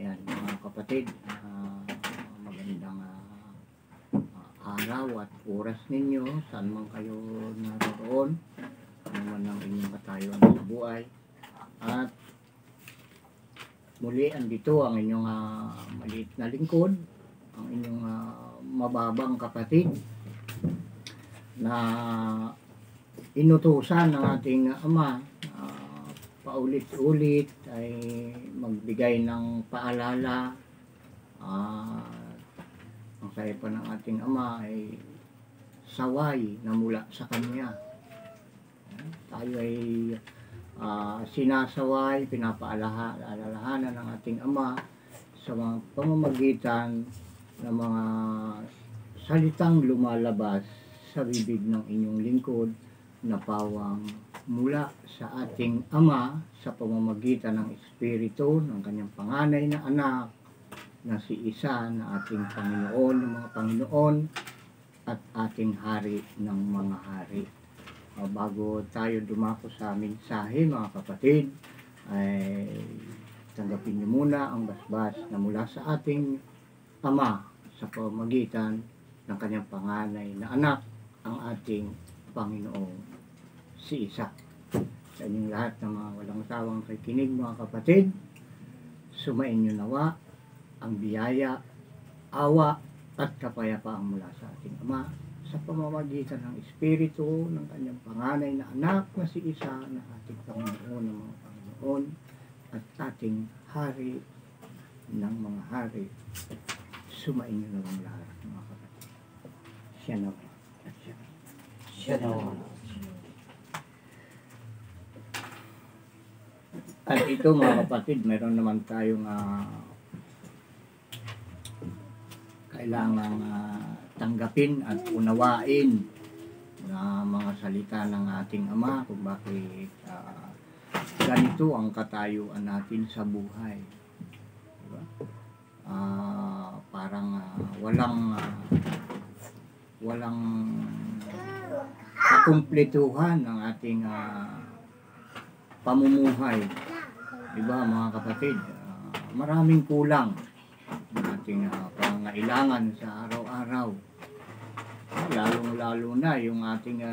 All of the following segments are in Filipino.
Ayan, mga kapatid, magandang araw at oras ninyo, saan man kayo naroon, ano man ang inyong katayuan sa buhay. At muli, andito ang inyong maliit na lingkod, ang inyong mababang kapatid na inutusan ng ating Ama, paulit-ulit ay magbigay ng paalala. Ang sayo pa ng ating Ama ay saway na mula sa Kanya. Tayo ay sinasaway, pinapaalalahanan ng ating Ama sa mga pamamagitan ng mga salitang lumalabas sa bibig ng inyong lingkod na pawang mula sa ating Ama sa pamamagitan ng Espiritu ng Kanyang panganay na anak na si Isa na ating Panginoon ng mga Panginoon at ating Hari ng mga Hari. Bago tayo dumako sa mensahe, mga kapatid, ay tanggapin niyo muna ang basbas na mula sa ating Ama sa pamamagitan ng Kanyang panganay na anak, ang ating Panginoon si Isa. Sa inyong lahat ng mga walang sawang nakikinig, mga kapatid, sumain niyo nawa ang biyaya, awa at kapayapaang mula sa ating Ama sa pamamagitan ng Espiritu ng Kanyang panganay na anak na si Isa na ating Panginoon ng mga Panginoon at ating Hari ng mga Hari. Sumain niyo naman lahat, mga kapatid. Siya naman at siya. Siya naman. At ito, mga kapatid, meron naman tayong kailangang tanggapin at unawain na mga salita ng ating Ama kung bakit ganito ang katayuan natin sa buhay. Diba? Parang walang kakumpletuhan ng ating pamumuhay. Diba, mga kapatid, maraming kulang ng ating pangailangan sa araw-araw. Lalong-lalo na yung ating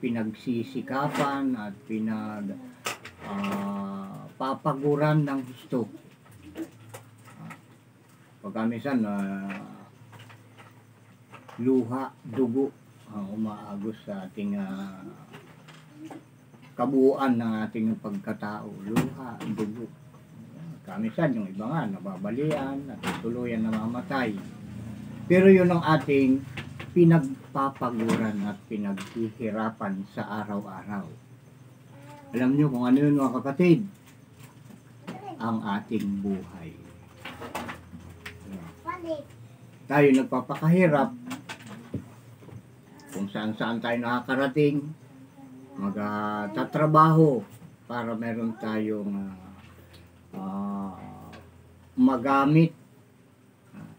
pinagsisikapan at papaguran ng gusto. Pagka minsan luha, dugo ang umaagos sa ating kabuuan ng ating pagkatao. Luha, dugo. Kamisan yung iba nga nababalian at tuluyan namamatay. Pero yun ang ating pinagpapaguran at pinaghihirapan sa araw-araw. Alam nyo kung ano yun, mga kapatid? Ang ating buhay. Tayo nagpapakahirap kung saan-saan tayo nakakarating, magtatrabaho para meron tayong magamit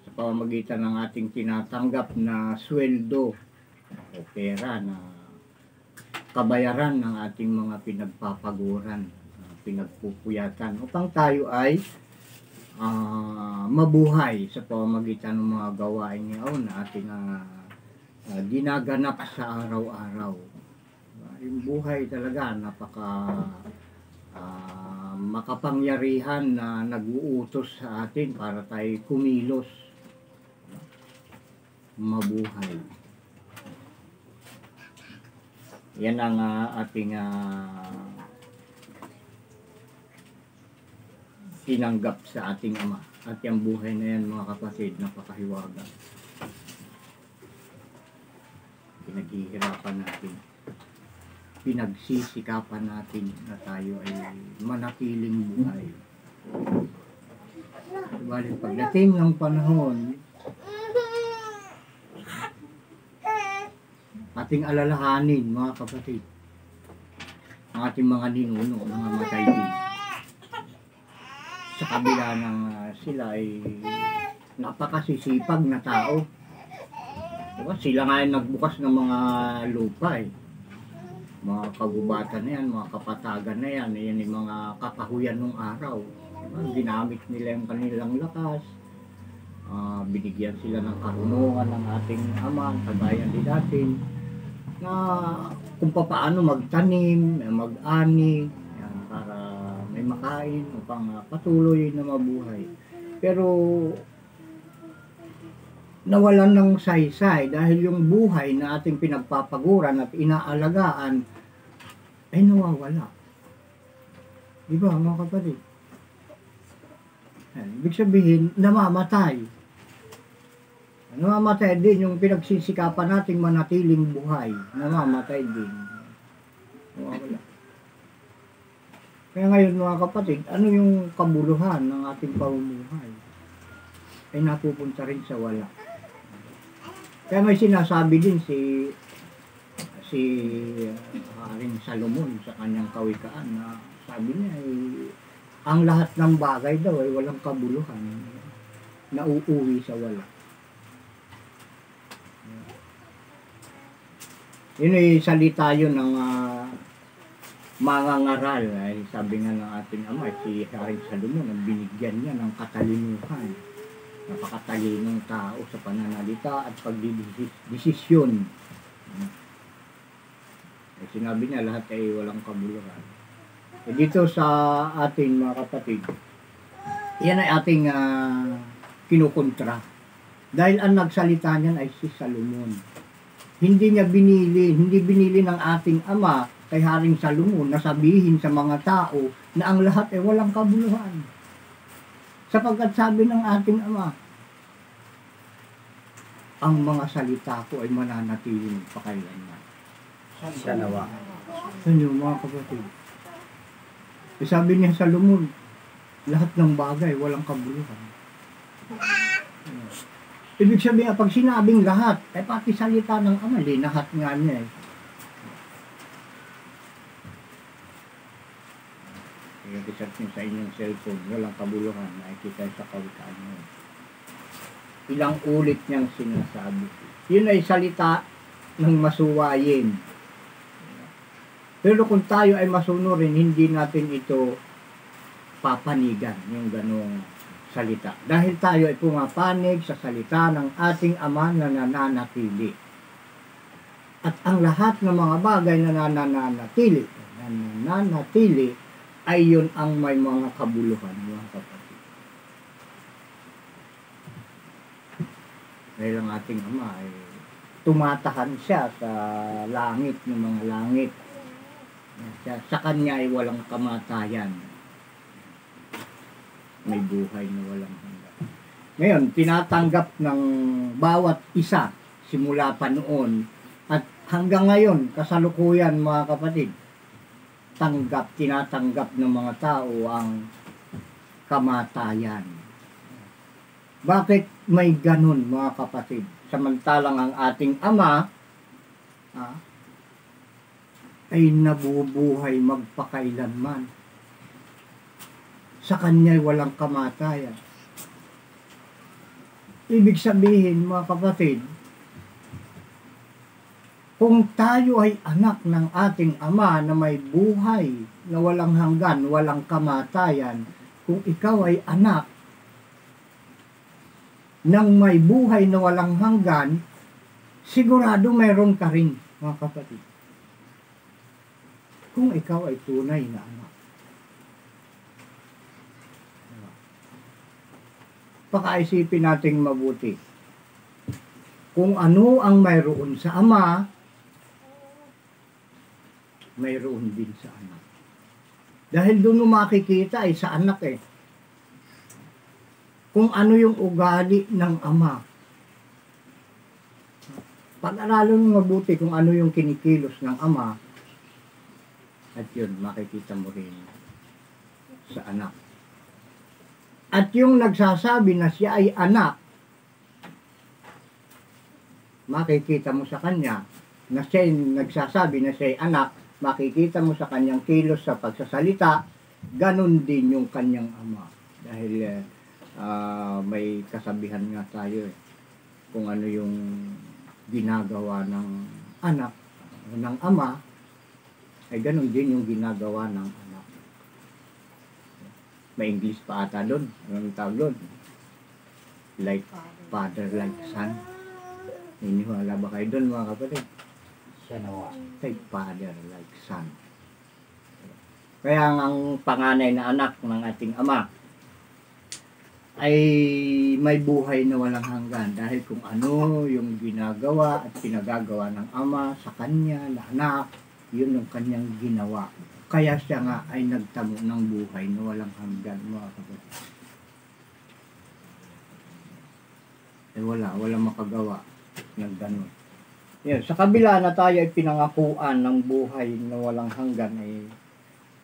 sa pamamagitan ng ating tinatanggap na sweldo o pera na kabayaran ng ating mga pinagpapaguran, pinagpupuyatan upang tayo ay mabuhay sa pamamagitan ng mga gawain ngayon na ating ginaganap sa araw-araw. Yung buhay talaga makapangyarihan na nag-uutos sa atin para tayo kumilos, mabuhay. Yan ang ating tinanggap sa ating Ama. At yung buhay na yan, mga kapatid, napakahiwaga. Pinaghihirapan natin, pinagsisikapan natin na tayo ay manatiling buhay. Subalit pagdating ng panahon, ating alalahanin, mga kapatid, ang ating mga ninuno, mga matay din. Sa kabila ng sila ay napakasisipag na tao. Diba? Sila nga ay nagbukas ng mga lupa mga kagubatan na yan, mga kapatagan na yan, yan yung mga kakahuyan ng araw. Ginamit nila yung kanilang lakas. Binigyan sila ng karunungan ng ating ama, kagaya din natin, na kung paano magtanim, mag-ani, yan, para may makain upang patuloy na mabuhay. Pero nawalan ng saysay dahil yung buhay na ating pinagpapaguran at inaalagaan ay nawawala. Di ba mga kapatid? Ibig sabihin, namamatay. Namamatay din yung pinagsisikapan nating manatiling buhay. Namamatay din. Nawawala. Kaya ngayon mga kapatid, ano yung kabuluhan ng ating pamumuhay? Ay napupunta rin sa wala. Kaya may sinasabi din si Haring Salomon sa kanyang kawikaan na sabi niya ay ang lahat ng bagay daw ay walang kabuluhan, nauuwi sa wala. Yun ay salita yun ng mga ngaral, ay sabi nga ng ating ama, si Haring Salomon, ang binigyan niya ng katalinuhan. Napakatalinong tao sa pananalita at pagdidesisyon. Sinabi niya lahat ay walang kabuluhan. Dito sa ating mga kapatid, yan ay ating kinukontra. Dahil ang nagsalita niyan ay si Salomon. Hindi binili ng ating ama kay Haring Salomon na sabihin sa mga tao na ang lahat ay walang kabuluhan. Sapagkat sabi ng ating ama, ang mga salita ko ay mananatili pakailanman. Siya nawa. Sa inyo mga kapatid. Sabi niya sa Salomon, lahat ng bagay walang kabuluhan. Ibig sabihin, pag sinabing lahat, ay pati salita ng ama, lahat nga niya eh. I-research nyo sa inyong cellphone, walang kabuluhan, nakikita sa kawikaan nyo. Ilang ulit niyang sinasabi. Yun ay salita ng masuwayin. Pero kung tayo ay masunurin, hindi natin ito papanigan, yung ganong salita. Dahil tayo ay pumapanig sa salita ng ating ama na nananatili. At ang lahat ng mga bagay na nananatili ay yun ang may mga kabuluhan, mga kapatid. Dahil ang ating ama ay tumatahan siya sa langit ng mga langit. Sa kanya ay walang kamatayan. May buhay na walang hanggan. Ngayon, tinatanggap ng bawat isa simula pa noon at hanggang ngayon, kasalukuyan mga kapatid, tinatanggap ng mga tao ang kamatayan. Bakit may ganun mga kapatid? Samantalang ang ating ama ay nabubuhay magpakailanman. Sa kanya'y walang kamatayan. Ibig sabihin mga kapatid, kung tayo ay anak ng ating ama na may buhay na walang hanggan, walang kamatayan, kung ikaw ay anak ng may buhay na walang hanggan, sigurado mayroon ka rin, mga kapatid. Kung ikaw ay tunay na anak. Pakaisipin nating mabuti. Kung ano ang mayroon sa ama, mayroon din sa anak. Dahil doon mo makikita ay sa anak eh. Kung ano yung ugali ng ama. Pag-aralan mo mabuti kung ano yung kinikilos ng ama, at yun, makikita mo rin sa anak. At yung nagsasabi na siya ay anak, makikita mo sa kanya na siya nagsasabi na siya ay anak, makikita mo sa kanyang kilos sa pagsasalita, ganun din yung kanyang ama. Dahil may kasabihan nga tayo eh, kung ano yung ginagawa ng anak, ng ama, ay ganun din yung ginagawa ng anak. May English pa ata doon. Anong tawag doon? Like father, like son. Niniwala ba kayo doon mga kapatid? Siya nawa. Like father, like son. Kaya ang panganay na anak ng ating ama ay may buhay na walang hanggan dahil kung ano yung ginagawa at pinagagawa ng ama sa kanya na anak, yun ang kanyang ginawa. Kaya siya nga ay nagtamo ng buhay na walang hanggan mga kapatid. Walang makagawa ng ganun. Yan, sa kabila na tayo ay pinangakuan ng buhay na walang hanggan ay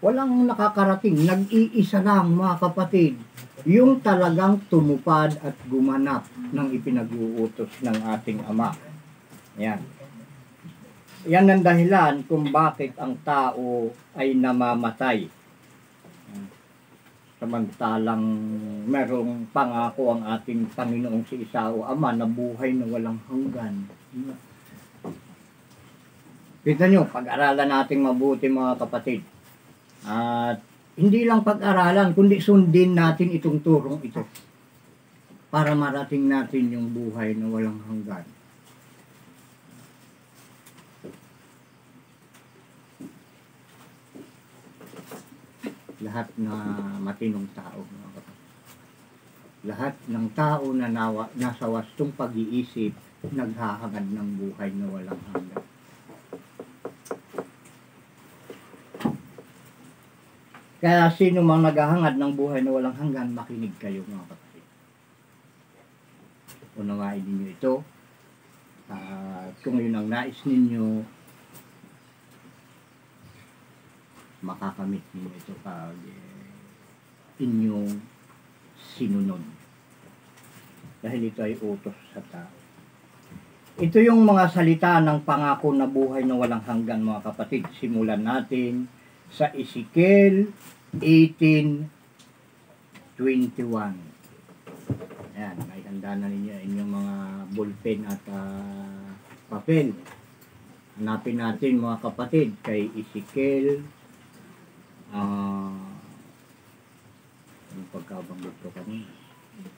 walang nakakarating. Nag-iisa lang mga kapatid. Yung talagang tumupad at gumanap ng ipinag-uutos ng ating Ama. Yan. Yan ang dahilan kung bakit ang tao ay namamatay. Samantalang merong pangako ang ating Panginoong si Isao Ama na buhay na walang hanggan. Kita nyo, pag-aralan natin mabuti mga kapatid. At hindi lang pag-aralan, kundi sundin natin itong turong ito para marating natin yung buhay na walang hanggan. Lahat na matinong tao, mga kapatid. Lahat ng tao na nasa wastong pag-iisip, naghahangad ng buhay na walang hanggan. Kaya sino mang naghahangad ng buhay na walang hanggan, makinig kayo mga kapatid. Unawain ninyo ito. Kung yun ang nais ninyo, makakamit ninyo ito pag inyong sinunod. Dahil ito ay utos sa tao. Ito yung mga salita ng pangako na buhay na walang hanggan mga kapatid. Simulan natin sa Ezekiel 18:21. Ayan, may handa na ninyo inyong mga ballpen at papel. Hanapin natin mga kapatid kay Ezekiel yung pagkabanggit ko kanina.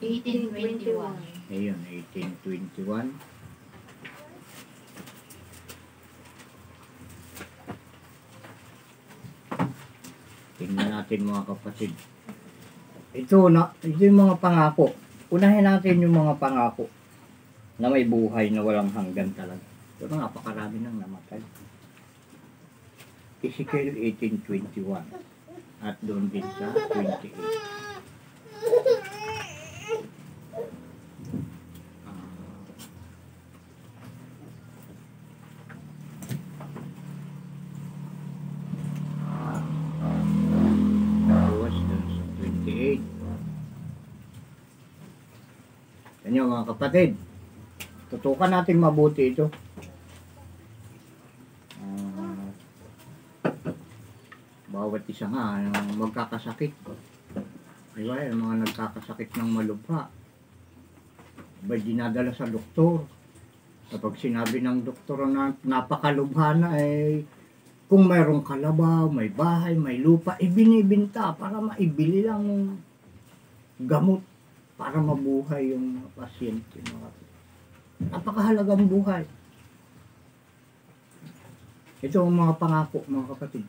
18:21. Ayun, 18:21. Tingnan natin mga kapatid. Ito yung mga pangako. Unahin natin yung mga pangako na may buhay na walang hanggan talaga. Pero napakarami nang namatay. Ezekiel 18:21 at doon din sa 28. Yan mga kapatid, tutukan natin mabuti ito. Bawat isa nga magkakasakit. Diba, yung mga nagkakasakit ng malubha, ba dinadala sa doktor. Kapag sinabi ng doktor na napakalubha na, kung mayroong kalabaw, may bahay, may lupa, ibinibinta para maibili lang ng gamot para mabuhay yung pasyente. Napakahalagang buhay. Ito ang mga pangako mga kapatid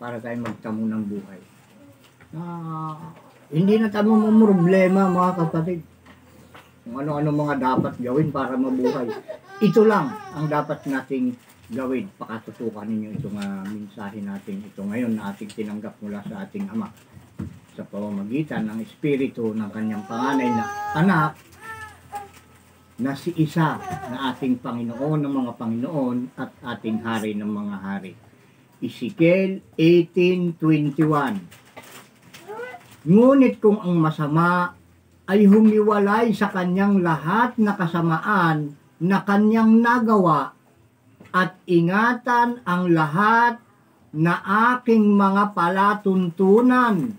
para tayo magtamo ng buhay. Hindi na tayo problema mga kapatid. Kung ano-ano mga dapat gawin para mabuhay. Ito lang ang dapat nating gawin. Pakatutukan ninyo itong mensahe natin ito ngayon na ating tinanggap mula sa ating Ama sa pamamagitan ng Espiritu ng kanyang panganay na anak na si Isa na ating Panginoon ng mga Panginoon at ating Hari ng mga Hari. Ezekiel 18:21. Ngunit kung ang masama ay humiwalay sa kanyang lahat na kasamaan na kanyang nagawa at ingatan ang lahat na aking mga palatuntunan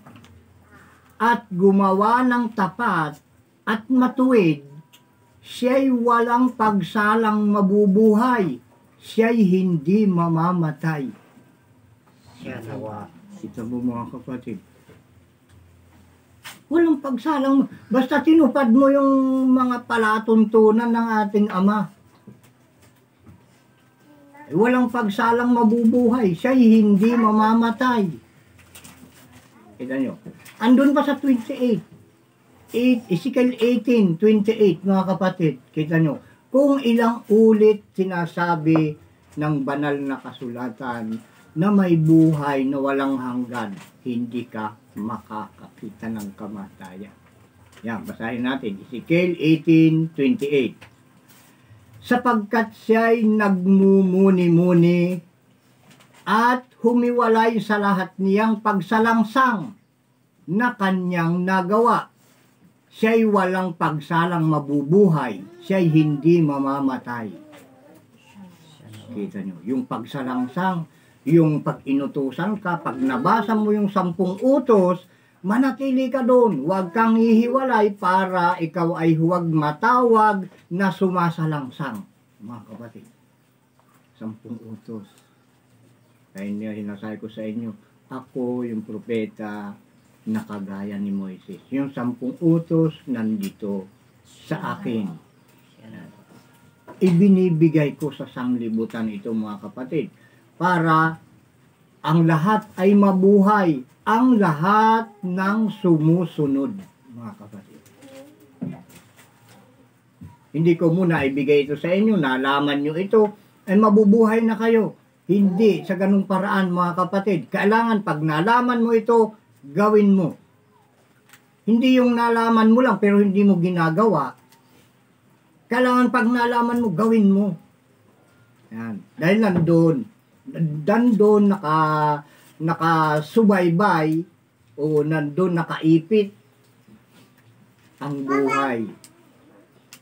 at gumawa ng tapat at matuwid, siya'y walang pagsalang mabubuhay, siya'y hindi mamamatay. Siya nawa. Kita mo mga kapatid, walang pagsalang, basta tinupad mo yung mga palatuntunan ng ating Ama. Walang pagsalang mabubuhay, siya'y hindi mamamatay. Kita nyo, andun pa sa 28, Ezekiel 18:28, mga kapatid, kita nyo, kung ilang ulit sinasabi ng banal na kasulatan na may buhay na walang hanggan, hindi ka makakakita ng kamatayan. Yan, basahin natin. Ezekiel 18:28. Sapagkat siya'y nagmumuni-muni at humiwalay sa lahat niyang pagsalangsang na kanyang nagawa. Siya'y walang pagsalang mabubuhay, siya'y hindi mamamatay. Kita nyo, yung pagsalangsang, yung pag inutusan ka, pag nabasa mo yung 10 utos, manatili ka doon. Huwag kang hihiwalay para ikaw ay huwag matawag na sumasalangsang. Mga kapatid, 10 utos. Kaya niya hinasabi ko sa inyo, ako yung propeta na kagaya ni Moises. Yung 10 utos nandito sa akin. Ibinibigay ko sa sanglibutan ito, mga kapatid, para ang lahat ay mabuhay, ang lahat ng sumusunod, mga kapatid. Hindi ko muna ibigay ito sa inyo, nalaman nyo ito, ay mabubuhay na kayo. Hindi sa ganung paraan, mga kapatid. Kailangan pag nalaman mo ito, gawin mo. Hindi yung nalaman mo lang pero hindi mo ginagawa. Kailangan pag nalaman mo, gawin mo. Yan. Dahil nandun nakasubaybay o nandun nakaipit ang buhay.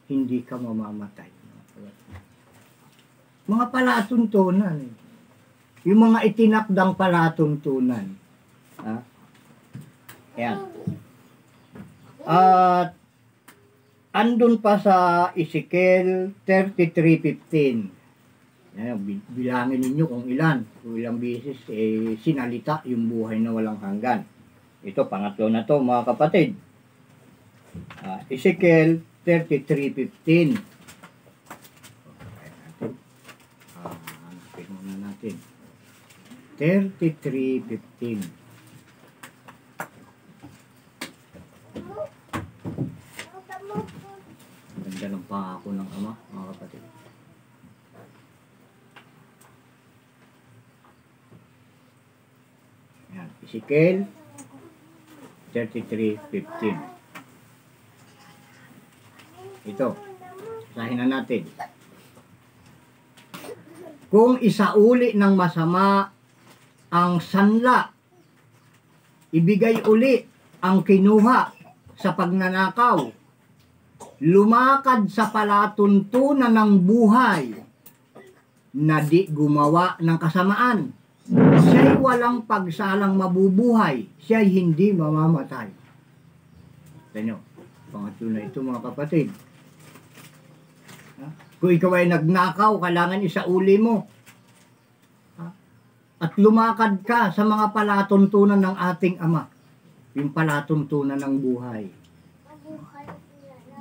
Hindi ka mamamatay. Mga palatuntunan. Yung mga itinakdang palatuntunan. Ha? Yan. At andun pa sa Ezekiel 33:15. Bilangin ninyo kung ilang beses sinalita yung buhay na walang hanggan. Ito, pangatlo na to, mga kapatid. Ezekiel 33:15. Hanapin muna natin. 33:15. Ganda ng pangako ng Ama, mga kapatid. Yan, Ezekiel 33:15. Ito, basahin na natin. Kung isauli ng masama ang sanla, ibigay uli ang kinuha sa pagnanakaw, lumakad sa palatuntunan ng buhay na di gumawa ng kasamaan, siya'y walang pagsalang mabubuhay, siya'y hindi mamamatay. Tanyo, pangatlo na ito, mga kapatid. Kung ikaw ay nagnakaw, kailangan isauli mo. At lumakad ka sa mga palatuntunan ng ating Ama. Yung palatuntunan ng buhay.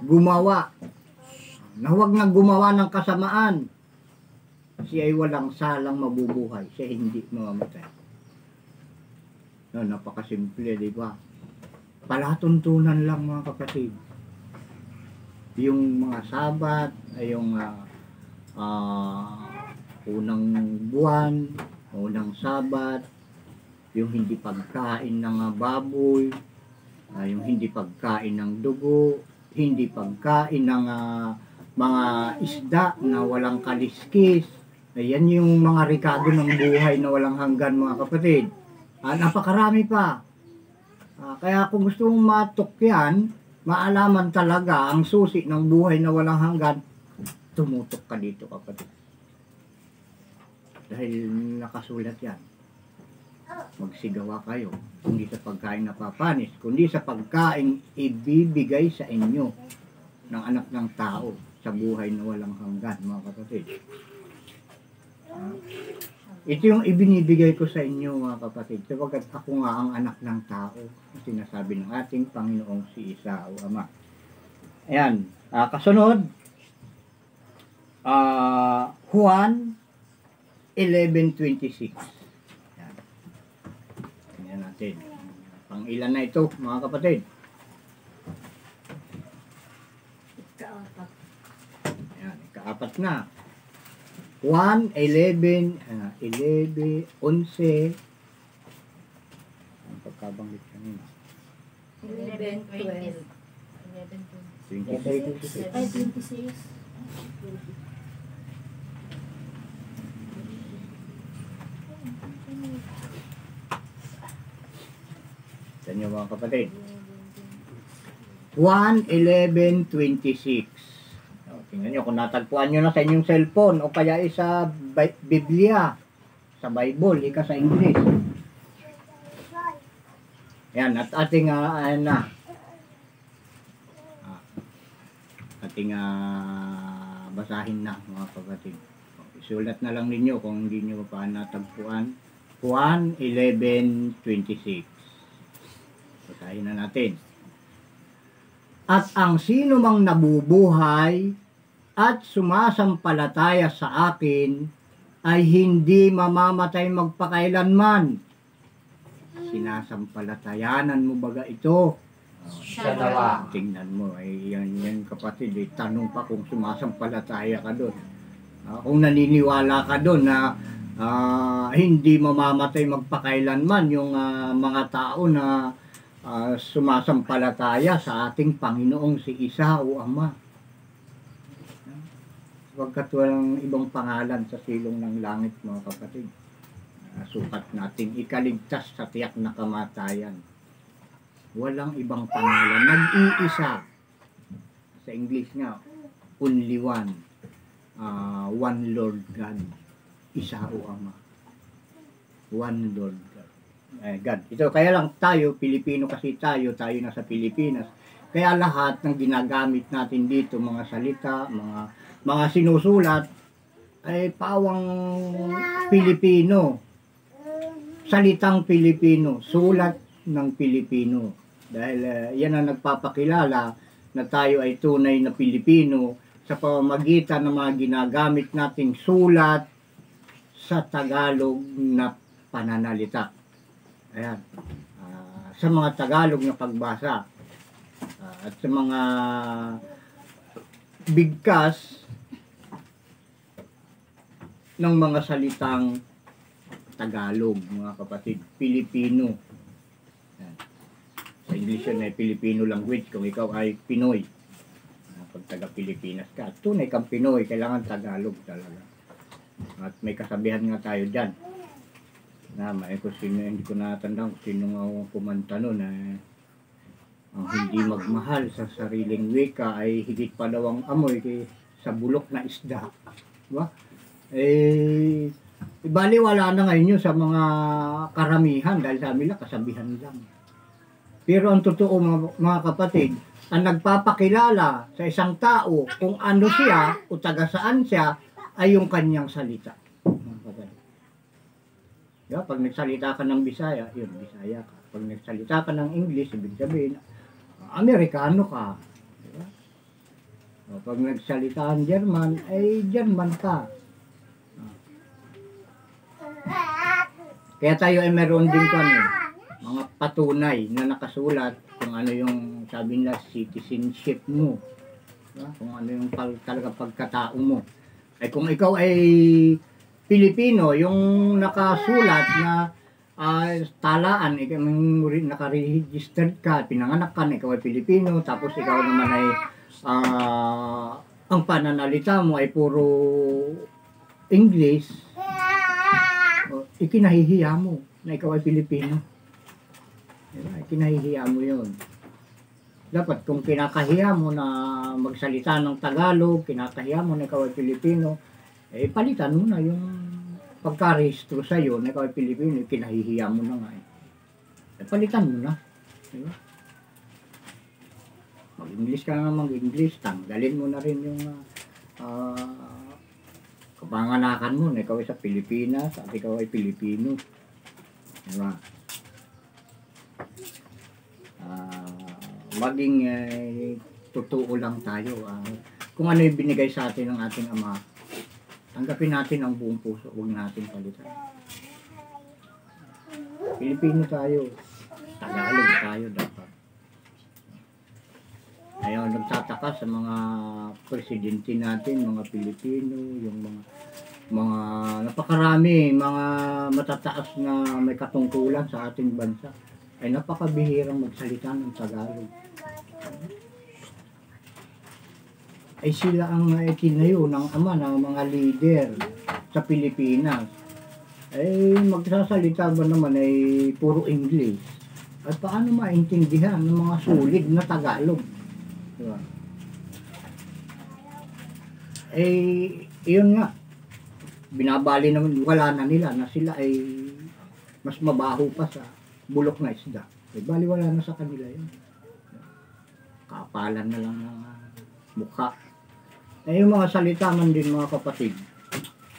Gumawa. Na huwag na gumawa ng kasamaan. Siya ay walang salang mabubuhay. Siya hindi mamamatay. No, napakasimple, di ba? Palatuntunan lang, mga kapatid. Yung mga Sabat, ay yung unang buwan, unang Sabat, yung hindi pagkain ng baboy, yung hindi pagkain ng dugo, hindi pagkain ng mga isda na walang kaliskis. Ayan yung mga rekado ng buhay na walang hanggan, mga kapatid. Napakarami pa. Kaya kung gusto mong matok yan, maalaman talaga ang susi ng buhay na walang hanggan, tumutok ka dito, kapatid. Dahil nakasulat yan. Magsigawa kayo, hindi sa pagkain napapanis, kundi sa pagkain ibibigay sa inyo ng anak ng tao sa buhay na walang hanggan, mga kapatid. Ito yung ibinibigay ko sa inyo mga kapatid. Sapagkat ako nga ang anak ng tao. Sinasabi ng ating Panginoong si Isa o Ama. Ayan. Kasunod, Juan 11:26. Ayan. Tingnan natin. Pang ilan na ito mga kapatid? Ikaapat. Ayan, ikaapat na. 1, 11, 11, 11. Ang pagkabanggit kanina. 11, 12. 26. Ay, 26. Sa inyo mga kapatid. 1, 11, 26. Tingnan nyo kung natagpuan nyo na sa inyong cellphone o kaya sa Biblia, sa Bible, ika sa English. Yan, at ating basahin na mga kapatid. Isulat na lang ninyo kung hindi nyo pa natagpuan. 1, 11, 26. Basahin na natin. At ang sino mang nabubuhay at sumasampalataya sa akin ay hindi mamamatay magpakailanman. Sinasampalatayanan mo baga ito? Siya nawa. Tingnan mo, ay yan kapatid, tanong pa kung sumasampalataya ka doon. Kung naniniwala ka doon na hindi mamamatay magpakailanman yung mga tao na sumasampalataya sa ating Panginoong si Isa o Ama. Wagkat walang ibang pangalan sa silong ng langit mga kapatid. Sukat nating ikaligtas sa tiyak na kamatayan. Walang ibang pangalan. Nag-iisa. Sa English nga, only one. One Lord God. Isa o Ama. One Lord God. God. Ito, kaya lang tayo, Pilipino kasi tayo nasa Pilipinas. Kaya lahat ng ginagamit natin dito, mga salita, mga sinusulat, ay pawang Pilipino. Salitang Pilipino, sulat ng Pilipino. Dahil yan ang nagpapakilala na tayo ay tunay na Pilipino sa pamamagitan ng mga ginagamit nating sulat sa Tagalog na pananalita. Ayan. Sa mga Tagalog na pagbasa at sa mga bigkas ng mga salitang Tagalog, mga kapatid, Pilipino. Ayan. Sa English yun ay Filipino language kung ikaw ay Pinoy. Pag taga-Pilipinas ka, tunay kang Pinoy, kailangan Tagalog talaga. At may kasabihan nga tayo dyan. May kung sino, hindi ko natandaan kung sino nga kumanta nun ang hindi magmahal sa sariling wika ay higit pa daw ang amoy sa bulok na isda. Diba? Baliwala na ngayon yun sa mga karamihan dahil sa amin lang kasabihan lang. Pero ang totoo mga kapatid, ang nagpapakilala sa isang tao kung ano siya o taga saan siya ay yung kanyang salita. Diba? Pag nagsalita ka ng Bisaya, yun, Bisaya ka. Pag nagsalita ka ng English, ibig sabihin, Amerikano ka. Diba? O, pag nagsalita ng German, ay German ka. Kaya tayo ay meron din mga patunay na nakasulat kung ano yung sabi nila citizenship mo. Diba? Kung ano yung talaga pagkatao mo. Ay kung ikaw ay Pilipino, yung nakasulat na talaan, naka-registered ka, pinanganak ka, ikaw ay Pilipino, tapos ikaw naman ay ang pananalita mo ay puro English, ikinahihiya mo na ikaw ay Pilipino. Diba? Ikinahihiya mo yun. Dapat kung kinakahiya mo na magsalita ng Tagalog, kinakahiya mo na ikaw ay Pilipino, palitan mo na yung pagkarehistro sa'yo na ikaw ay Pilipino, kinahihiya mo na nga. Palitan mo na. Diba? Mag-English ka na mag-English, tanggalin mo na rin yung kapanganakan mo na ikaw ay sa Pilipinas at ikaw ay Pilipino. Diba? Maging totoo lang tayo. Kung ano yung binigay sa atin ng ating Ama, tanggapin natin ang buong puso, huwag natin palitan. Pilipino tayo, Tagalog tayo dapat. Ayaw nagtataka sa mga presidente natin, mga Pilipino, yung mga napakarami, mga matataas na may katungkulan sa ating bansa, ay napakabihirang magsalita ng Tagalog. Ay sila ang itinayo ng Ama ng mga leader sa Pilipinas. Ay magsasalita ba naman ay puro English? At paano maintindihan ng mga sulit na Tagalog? Diba? Eh, yun nga. Binabali naman, wala na nila na sila ay mas mabaho pa sa bulok na isda. Eh, bali wala na sa kanila yun. Kapalan na lang ng mukha. Eh, yung mga salita man din mga kapatid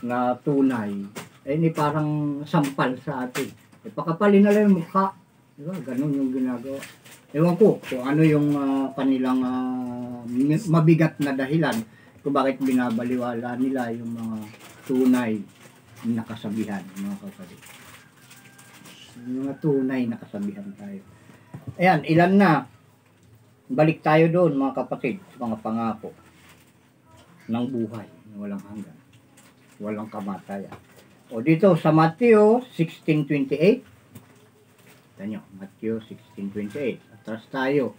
na tunay, eh, ni parang sampal sa atin. Eh, pakapalin na lang yung mukha. Diba? Ganun yung ginagawa. Ewan ko kung ano yung kanilang mabigat na dahilan kung bakit binabaliwala nila yung mga tunay na kasabihan, mga kapatid. Yung mga tunay na kasabihan tayo. Ayan, ilan na. Balik tayo doon, mga kapatid, sa mga pangako ng buhay na walang hanggan, walang kamatayan. O dito sa Mateo 16:28, tanyo, Mateo 16:28. Atras tayo.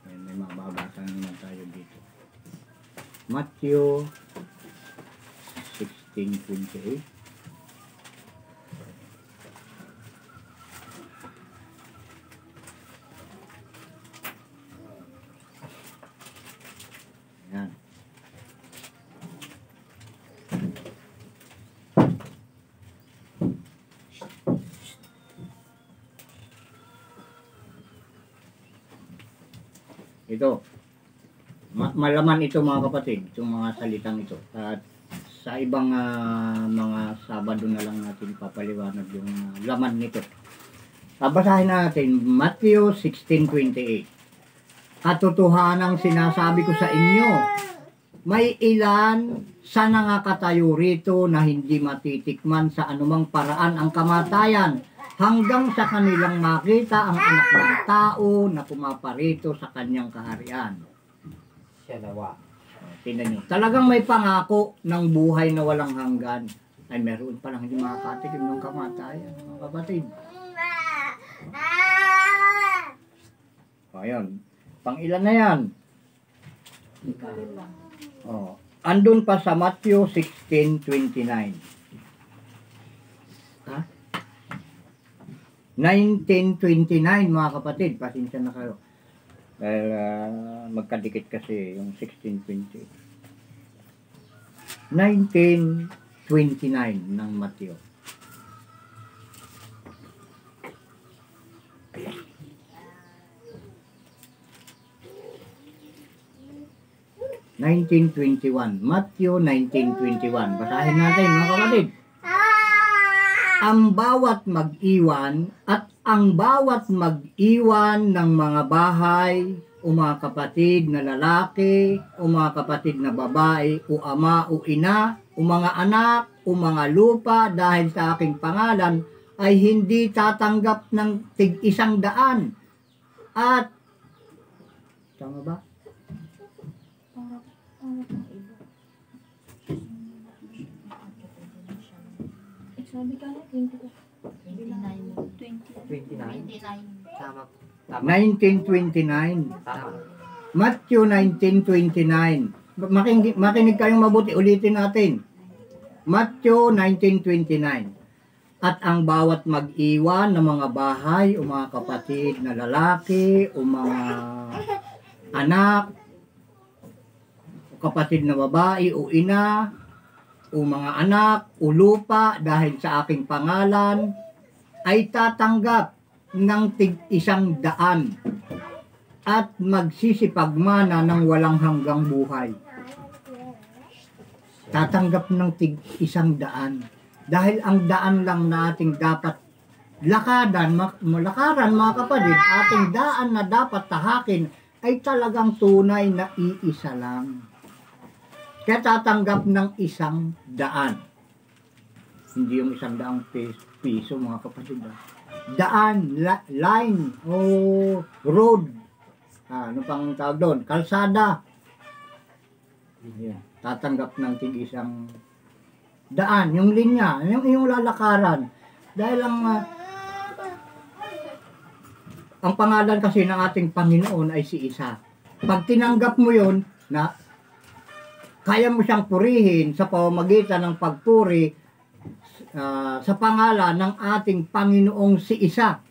May mababasa naman tayo dito. Mateo 16:28. Yan. Ito, malaman ito mga kapatid, itong mga salitang ito. At sa ibang mga Sabado na lang natin papaliwanag yung laman nito. Babasahin natin, Matthew 16:28. Katotohanang sinasabi ko sa inyo, may ilan sa nangakatayo rito na hindi matitikman sa anumang paraan ang kamatayan, hanggang sa kanilang makita ang anak ng tao na pumaparito sa kanyang kaharian. Siya nawa. Tingnan nyo. Talagang may pangako ng buhay na walang hanggan. Ay meron pa lang hindi makakatikim ng kamatayan, mga kapatid. O, ayun. Pang ilan na yan? O, andun pa sa Matthew 16:29. Ha? 1929 mga kapatid, pasensya na kayo. Dahil magkadikit kasi yung 16:28. 19:29 ng Matthew. Matthew 19:21. Basahin natin mga kapatid. Ang bawat mag-iwan at ang bawat mag-iwan ng mga bahay o mga kapatid na lalaki o mga kapatid na babae o ama o ina o mga anak o mga lupa dahil sa aking pangalan ay hindi tatanggap ng tig-100. At tama ba? Sabi ka na, 29. 29. Tama. 1929. Tama. Matthew 19:29. Makinig kayong mabuti, ulitin natin. Matthew 19:29. At ang bawat mag-iwan ng mga bahay o mga kapatid na lalaki o mga anak o kapatid na babae o ina o mga anak o lupa dahil sa aking pangalan ay tatanggap ng tig-100 at magsisipagmana ng walang hanggang buhay. tatanggap ng tig 100. Dahil ang daan lang na ating dapat lakaran mga kapatid, ating daan na dapat tahakin ay talagang tunay na iisa lang. Kaya tatanggap ng 100. Hindi yung 100 piso mga kapatid. Daan, line, o road. Ano pang tawag doon? Kalsada. Ayan. Tatanggap ng tig 100. Yung linya, yung lalakaran. Dahil ang pangalan kasi ng ating Panginoon ay si Isa. Pag tinanggap mo yon na kaya mo siyang purihin sa pamamagitan ng pagpuri sa pangalan ng ating Panginoong si Isa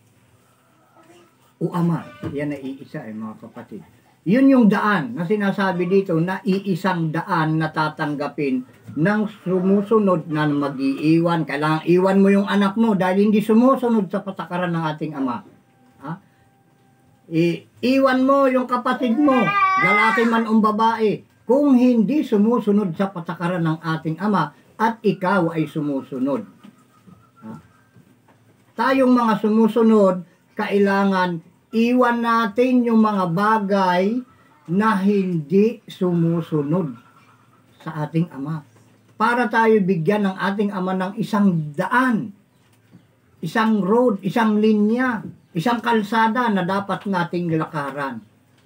o Ama. Yan ay iisa mga kapatid. Yun yung daan na sinasabi dito na iisang daan na tatanggapin ng sumusunod na mag-iiwan. Kailangan iwan mo yung anak mo dahil hindi sumusunod sa patakaran ng ating Ama. Iwan mo yung kapatid mo, lalaki man o babae, kung hindi sumusunod sa patakaran ng ating Ama at ikaw ay sumusunod. Tayong mga sumusunod, kailangan iwan natin yung mga bagay na hindi sumusunod sa ating Ama. Para tayo bigyan ng ating Ama ng isang daan, isang road, isang linya, isang kalsada na dapat nating lakaran.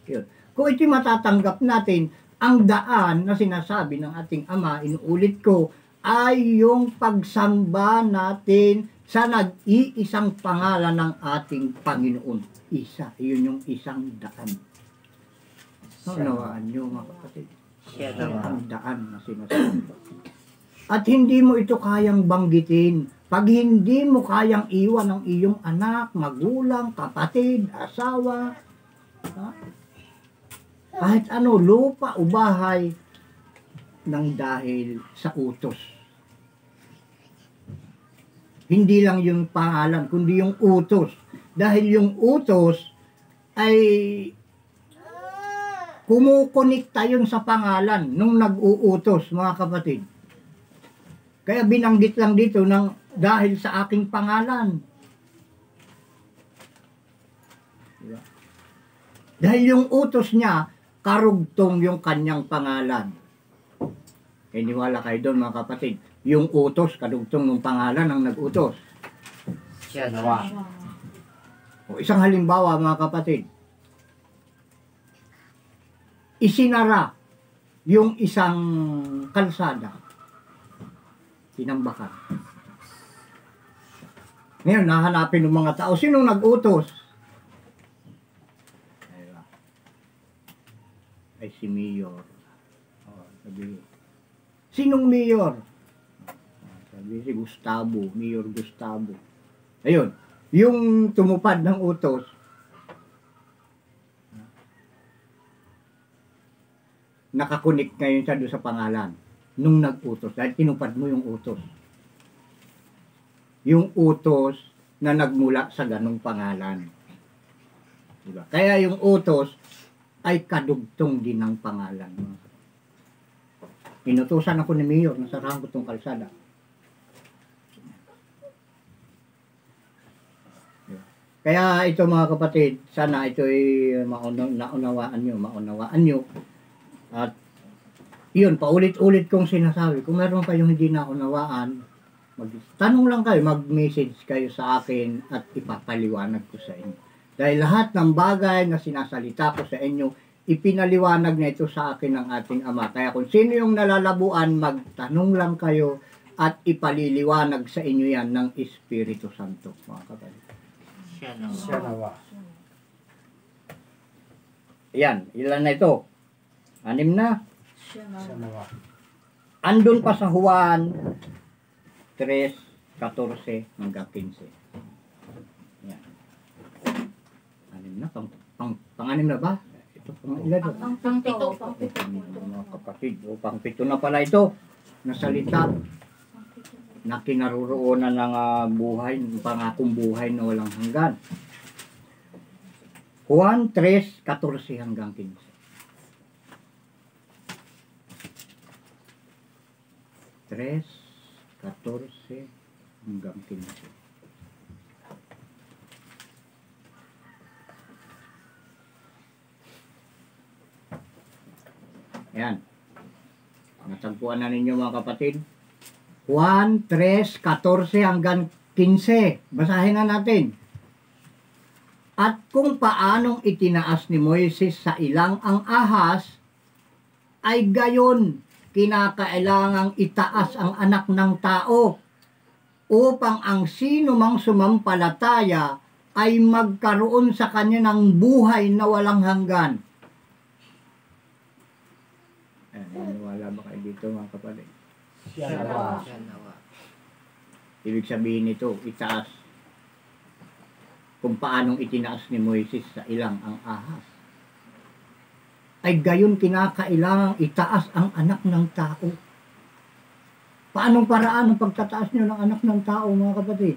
Yun. Kung ito matatanggap natin, ang daan na sinasabi ng ating Ama, inuulit ko, ay yung pagsamba natin sa nag-iisang pangalan ng ating Panginoon. Isa. Yun yung isang daan. Nawaan nyo mga kapatid. Ang daan na sinasabi. At hindi mo ito kayang banggitin. Pag hindi mo kayang iwan ang iyong anak, magulang, kapatid, asawa, kahit ano, lupa o bahay, nang dahil sa utos. Hindi lang yung pangalan, kundi yung utos. Dahil yung utos ay kumukonekta yun sa pangalan nung nag-uutos, mga kapatid. Kaya binanggit lang dito ng dahil sa aking pangalan. Diba? Dahil yung utos niya, karugtong yung kanyang pangalan. Kaya niwala kayo doon mga kapatid. Yung utos, kadugtong ng pangalan ang nag-utos. Siya nawa. O isang halimbawa mga kapatid. Isinara yung isang kalsada. Tinambakan. Ngayon, nahanapin ng mga tao, sinong nag-utos? Ay si Mayor. Sabi, sinong Mayor? Sabi si Gustavo, Mayor Gustavo. Ayun, yung tumupad ng utos, nakakunik ngayon siya doon sa pangalan nung nag-utos. Dahil tinupad mo yung utos. Yung utos na nagmula sa ganong pangalan. Diba? Kaya yung utos ay kadugtong din ng pangalan. Inutusan ako ni Mayor, nasarahan ko itong kalsada. Kaya ito mga kapatid, sana ito ay maunawaan nyo. At yun, paulit-ulit kong sinasabi, kung meron kayong hindi naunawaan, tanong lang kayo, mag-message kayo sa akin at ipapaliwanag ko sa inyo. Dahil lahat ng bagay na sinasalita ko sa inyo, ipinaliwanag na ito sa akin ng ating Ama. Kaya kung sino yung nalalabuan, magtanong lang kayo at ipaliliwanag sa inyo yan ng Espiritu Santo, mga kapatid. Siya nawa. Yan, ilan na ito? 6 na. Siya nawa. Andun pa sa Juan 3:14 hanggang 15. Yan. 6 na, pang-6 na ba? Ito pang-ilan ito? Pang-pito. Mga kapatid, pang-7 na pala ito na salita na kinaroroonan ng buhay, pangakong buhay na walang hanggan. Juan 3:14 hanggang 15. 3:14 hanggang 15. Ayan. Natagpuan na ninyo mga kapatid. Juan 3:14 hanggang 15. Basahin na natin. At kung paanong itinaas ni Moises sa ilang ang ahas, ay gayon kinakailangang itaas ang anak ng tao upang ang sino mang sumampalataya ay magkaroon sa kanya ng buhay na walang hanggan. Wala ba kayo dito mga kapatid? Siya nawa. Ibig sabihin nito, itaas. Kung paanong itinaas ni Moises sa ilang ang ahas, ay gayon kinakailangang itaas ang anak ng tao. Paanong paraan ang pagtataas nyo ng anak ng tao mga kapatid?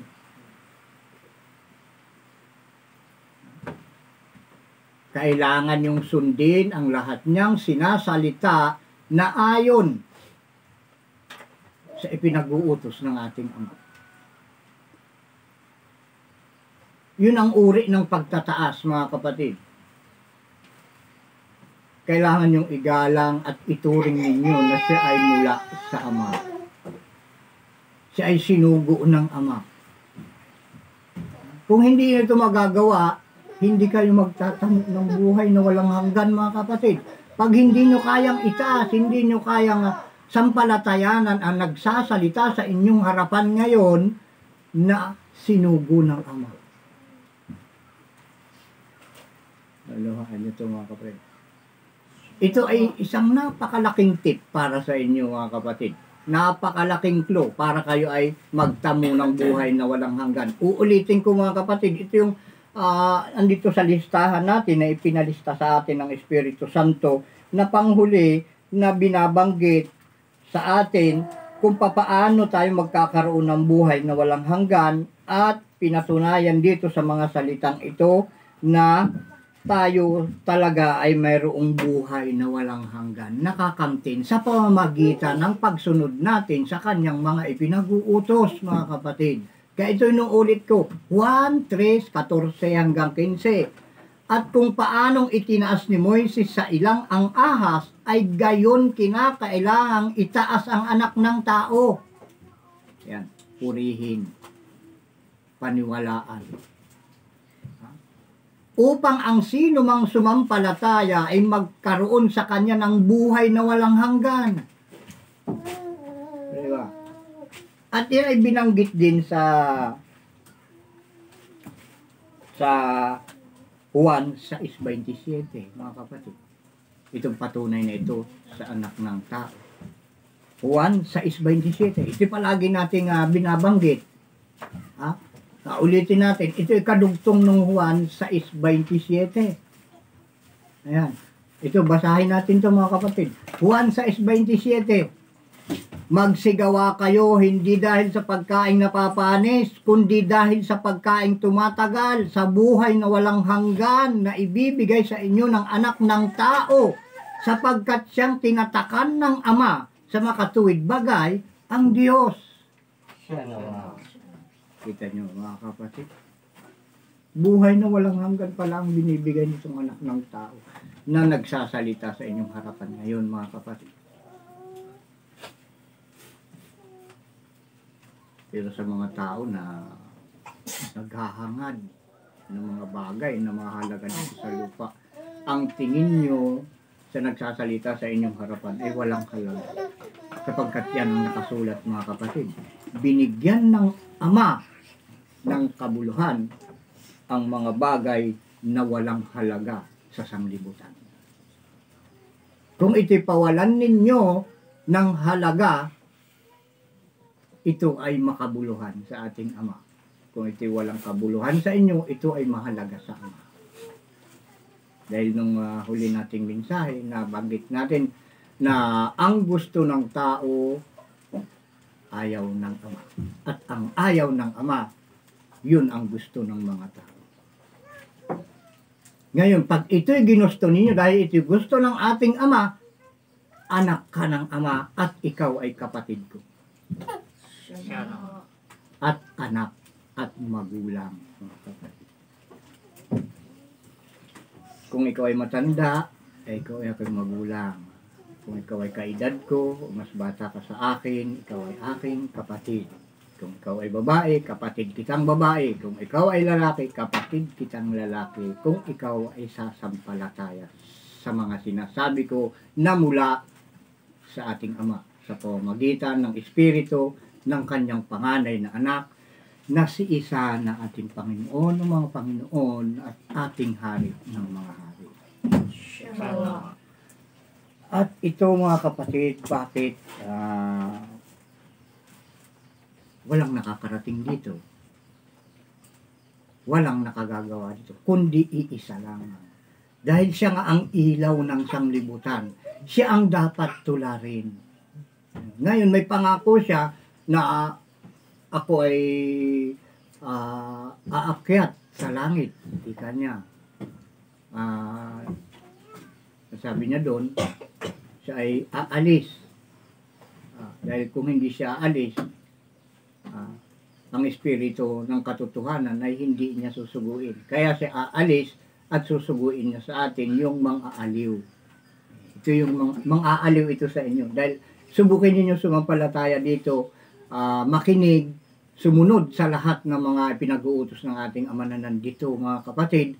Kailangan yung sundin ang lahat niyang sinasalita na ayon sa ipinag-uutos ng ating Ama. Yun ang uri ng pagtataas mga kapatid. Kailangan yung igalang at ituring ninyo na siya ay mula sa Ama. Siya ay sinugo ng Ama. Kung hindi ito magagawa, hindi kayo magtatanong ng buhay na walang hanggan mga kapatid. Pag hindi nyo kayang itaas, hindi nyo kayang sampalatayanan ang nagsasalita sa inyong harapan ngayon na sinugo ng Ama. Aluhaan nyo ito mga kapatid. Ito ay isang napakalaking tip para sa inyo mga kapatid. Napakalaking clue para kayo ay magtamo ng buhay na walang hanggan. Uulitin ko mga kapatid, ito yung andito sa listahan natin na ipinalista sa atin ng Espiritu Santo na panghuli na binabanggit sa atin kung papaano tayo magkakaroon ng buhay na walang hanggan at pinatunayan dito sa mga salitang ito na tayo talaga ay mayroong buhay na walang hanggan, nakakamtin sa pamamagitan ng pagsunod natin sa kanyang mga ipinag-uutos mga kapatid. Kaya ito inuulit ko, Juan 3:14 hanggang 15. At kung paanong itinaas ni Moises sa ilang ang ahas, ay gayon kinakailangang itaas ang anak ng tao. Yan, purihin, paniwalaan. Upang ang sino mang sumampalataya ay magkaroon sa kanya ng buhay na walang hanggan. Diba? At yan ay binanggit din sa Juan 6:27, mga kapatid. Itong patunay na ito sa anak ng tao. Juan 6:27. Ito palagi nating binabanggit. Ulitin natin. Ito ay kadugtong ng Juan 6:27. Ayan. Ito, basahin natin ito mga kapatid. Juan 6:27. Magsigawa kayo hindi dahil sa pagkaing napapanis, kundi dahil sa pagkaing tumatagal, sa buhay na walang hanggan na ibibigay sa inyo ng anak ng tao, sapagkat siyang tinatakan ng Ama sa makatuwid bagay ang Diyos. Siya nawa. Kita nyo mga kapatid, buhay na walang hanggan pala ang binibigay nitong anak ng tao na nagsasalita sa inyong harapan ngayon mga kapatid. Pero sa mga tao na naghahangad ng mga bagay na mahalaga dito sa lupa, ang tingin nyo sa nagsasalita sa inyong harapan ay walang halaga. Sapagkat yan ang nakasulat mga kapatid. Binigyan ng Ama ng kabuluhan ang mga bagay na walang halaga sa sanglibutan. Kung ito'y pawalan ninyo ng halaga, ito ay makabuluhan sa ating Ama. Kung ito'y walang kabuluhan sa inyo, ito ay mahalaga sa Ama. Dahil nung huli nating mensahe, nabanggit natin na ang gusto ng tao ayaw ng Ama. At ang ayaw ng Ama, yun ang gusto ng mga tao. Ngayon, pag ito'y ginusto ninyo, dahil ito'y gusto ng ating Ama, anak ka ng Ama at ikaw ay kapatid ko. Siya nawa. at anak at magulang. Mga kapatid. Kung ikaw ay matanda, ay ikaw ay aking magulang. Kung ikaw ay kaedad ko, o mas bata ka sa akin, ikaw ay aking kapatid. Kung ikaw ay babae, kapatid kitang babae. Kung ikaw ay lalaki, kapatid kitang lalaki. Kung ikaw ay sasampalataya sa mga sinasabi ko na mula sa ating Ama, sa pamamagitan ng Espiritu ng kanyang panganay na anak, na si Isa na ating Panginoon ng mga Panginoon at ating Hari ng mga hari. Siya nawa. At ito mga kapatid, bakit walang nakakarating dito? Walang nakagagawa dito, kundi iisa lang. Dahil siya nga ang ilaw ng sanglibutan. Siya ang dapat tularin. Ngayon may pangako siya na ako ay aakyat sa langit. Ika niya. Sabi niya doon, siya ay aalis. Dahil kung hindi siya aalis, ang espiritu ng katotohanan ay hindi niya susuguin. Kaya siya aalis at susuguin niya sa atin yung mang-aaliw. Ito yung mang-aaliw ito sa inyo. Dahil subukin niyo sumampalataya dito, makinig, sumunod sa lahat ng mga pinag-uutos ng ating Ama na nandito, mga kapatid,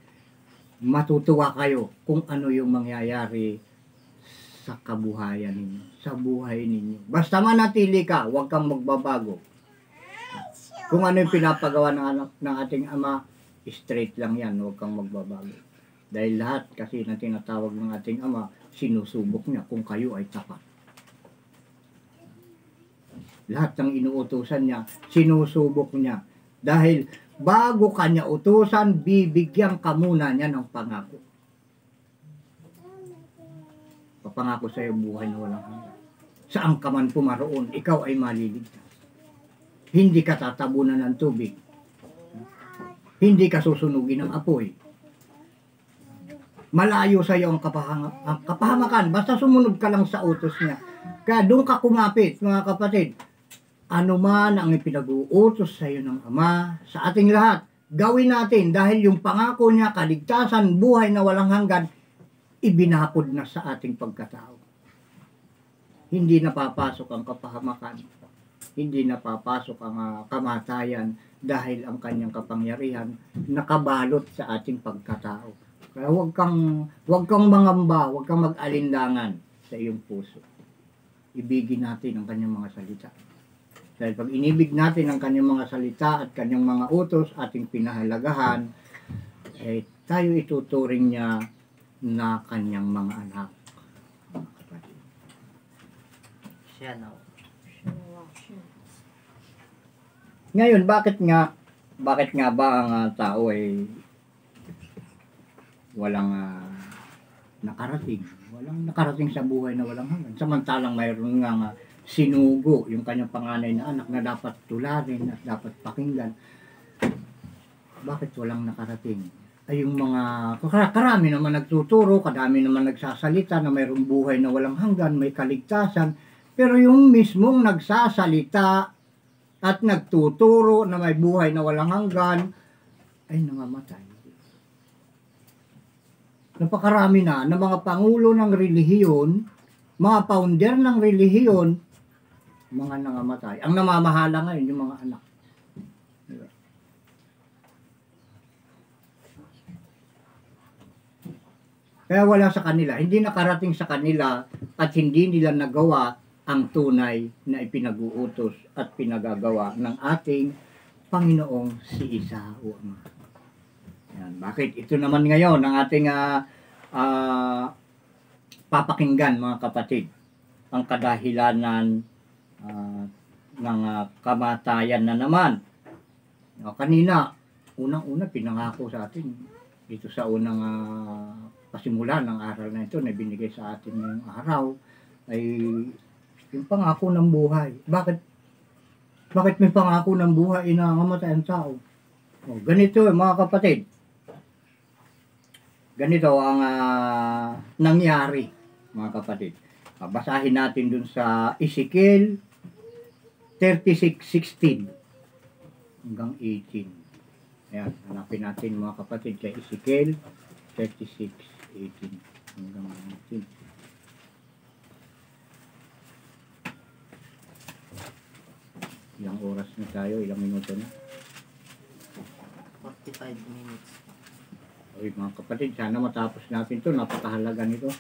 matutuwa kayo kung ano yung mangyayari sa kabuhayan ninyo, sa buhay ninyo. Basta manatili ka, huwag kang magbabago. Kung ano yung pinapagawa ng ating Ama, straight lang yan, huwag kang magbabago. Dahil lahat kasi na tinatawag ng ating Ama, sinusubok niya kung kayo ay tapat. Lahat ng inuutusan niya, sinusubok niya. Dahil bago kanya utusan, bibigyan ka muna niya ng pangako. Papangako sa iyo buhay na walang hanggan. Saan ka man pumaroon, ikaw ay maliligtas. Hindi ka tatabunan ng tubig. Hindi ka susunugin ng apoy. Malayo sa iyo ang kapahamakan. Basta sumunod ka lang sa utos niya. Kaya doon ka kumapit, mga kapatid. Ano man ang ipinag-uutos sa iyo ng Ama, sa ating lahat, gawin natin dahil yung pangako niya, kaligtasan, buhay na walang hanggan, ibinakod na sa ating pagkatao. Hindi napapasok ang kapahamakan. Hindi napapasok ang kamatayan dahil ang kanyang kapangyarihan nakabalot sa ating pagkatao. Kaya huwag kang mangamba, huwag kang mag-alinlangan sa iyong puso. Ibigin natin ang kanyang mga salita. Dahil pag inibig natin ang kanyang mga salita at kanyang mga utos, ating pinahalagahan, eh, tayo ituturing niya na kanyang mga anak. Siya nawa. Ngayon, bakit nga ba ang tao ay walang nakarating? Walang nakarating sa buhay na walang hanggan. Samantalang mayroon nga sinugo yung kanyang panganay na anak na dapat tularin at dapat pakinggan. Bakit walang nakarating? Ay yung mga karami naman nagtuturo, kadami naman nagsasalita na mayroong buhay na walang hanggan, may kaligtasan. Pero yung mismong nagsasalita at nagtuturo na may buhay na walang hanggan, ay namamatay. Napakarami na ng mga pangulo ng relihiyon, mga founder ng relihiyon, mga nangamatay. Ang namamahala ngayon, yung mga anak. Diba? Kaya wala sa kanila, hindi nakarating sa kanila at hindi nila nagawa ang tunay na ipinag-uutos at pinagagawa ng ating Panginoong si Isa o Ama. Yan. Bakit? Ito naman ngayon ang ating papakinggan, mga kapatid. Ang kadahilanan ng kamatayan na naman. Kanina, unang-una pinangako sa atin dito sa unang pasimulan ng aral na ito na binigay sa atin ngayong araw ay yung pangako ng buhay. Bakit may pangako ng buhay na mamatay ang tao? Ganito mga kapatid. Ganito ang nangyari, mga kapatid. Basahin natin dun sa Ezekiel 36:16 hanggang 18. Ayan, hanapin natin mga kapatid kay Ezekiel 36:18 hanggang 19. Ilang oras na tayo? Ilang minuto na? 45 minutes. Oy, mga kapatid, sana matapos natin ito. Napakahalaga nito.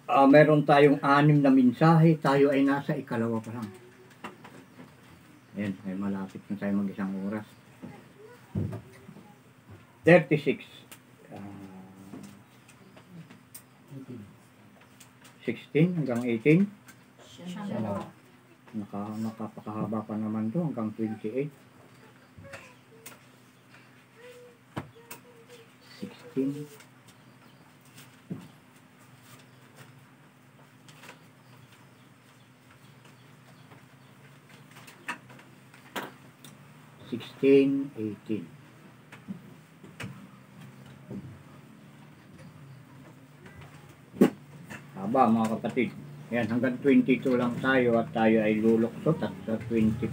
Meron tayong 6 na mensahe. Tayo ay nasa ikalawa pa lang. Ayan, ay malapit na tayo mag-isang oras. 36. 16 hanggang 18. Siya nawa. Nakapakahaba pa naman to hanggang 28. 16. Sixteen, 18. Haba mga kapatid. Ayan, hanggang 22 lang tayo at tayo ay luluksot at sa 25.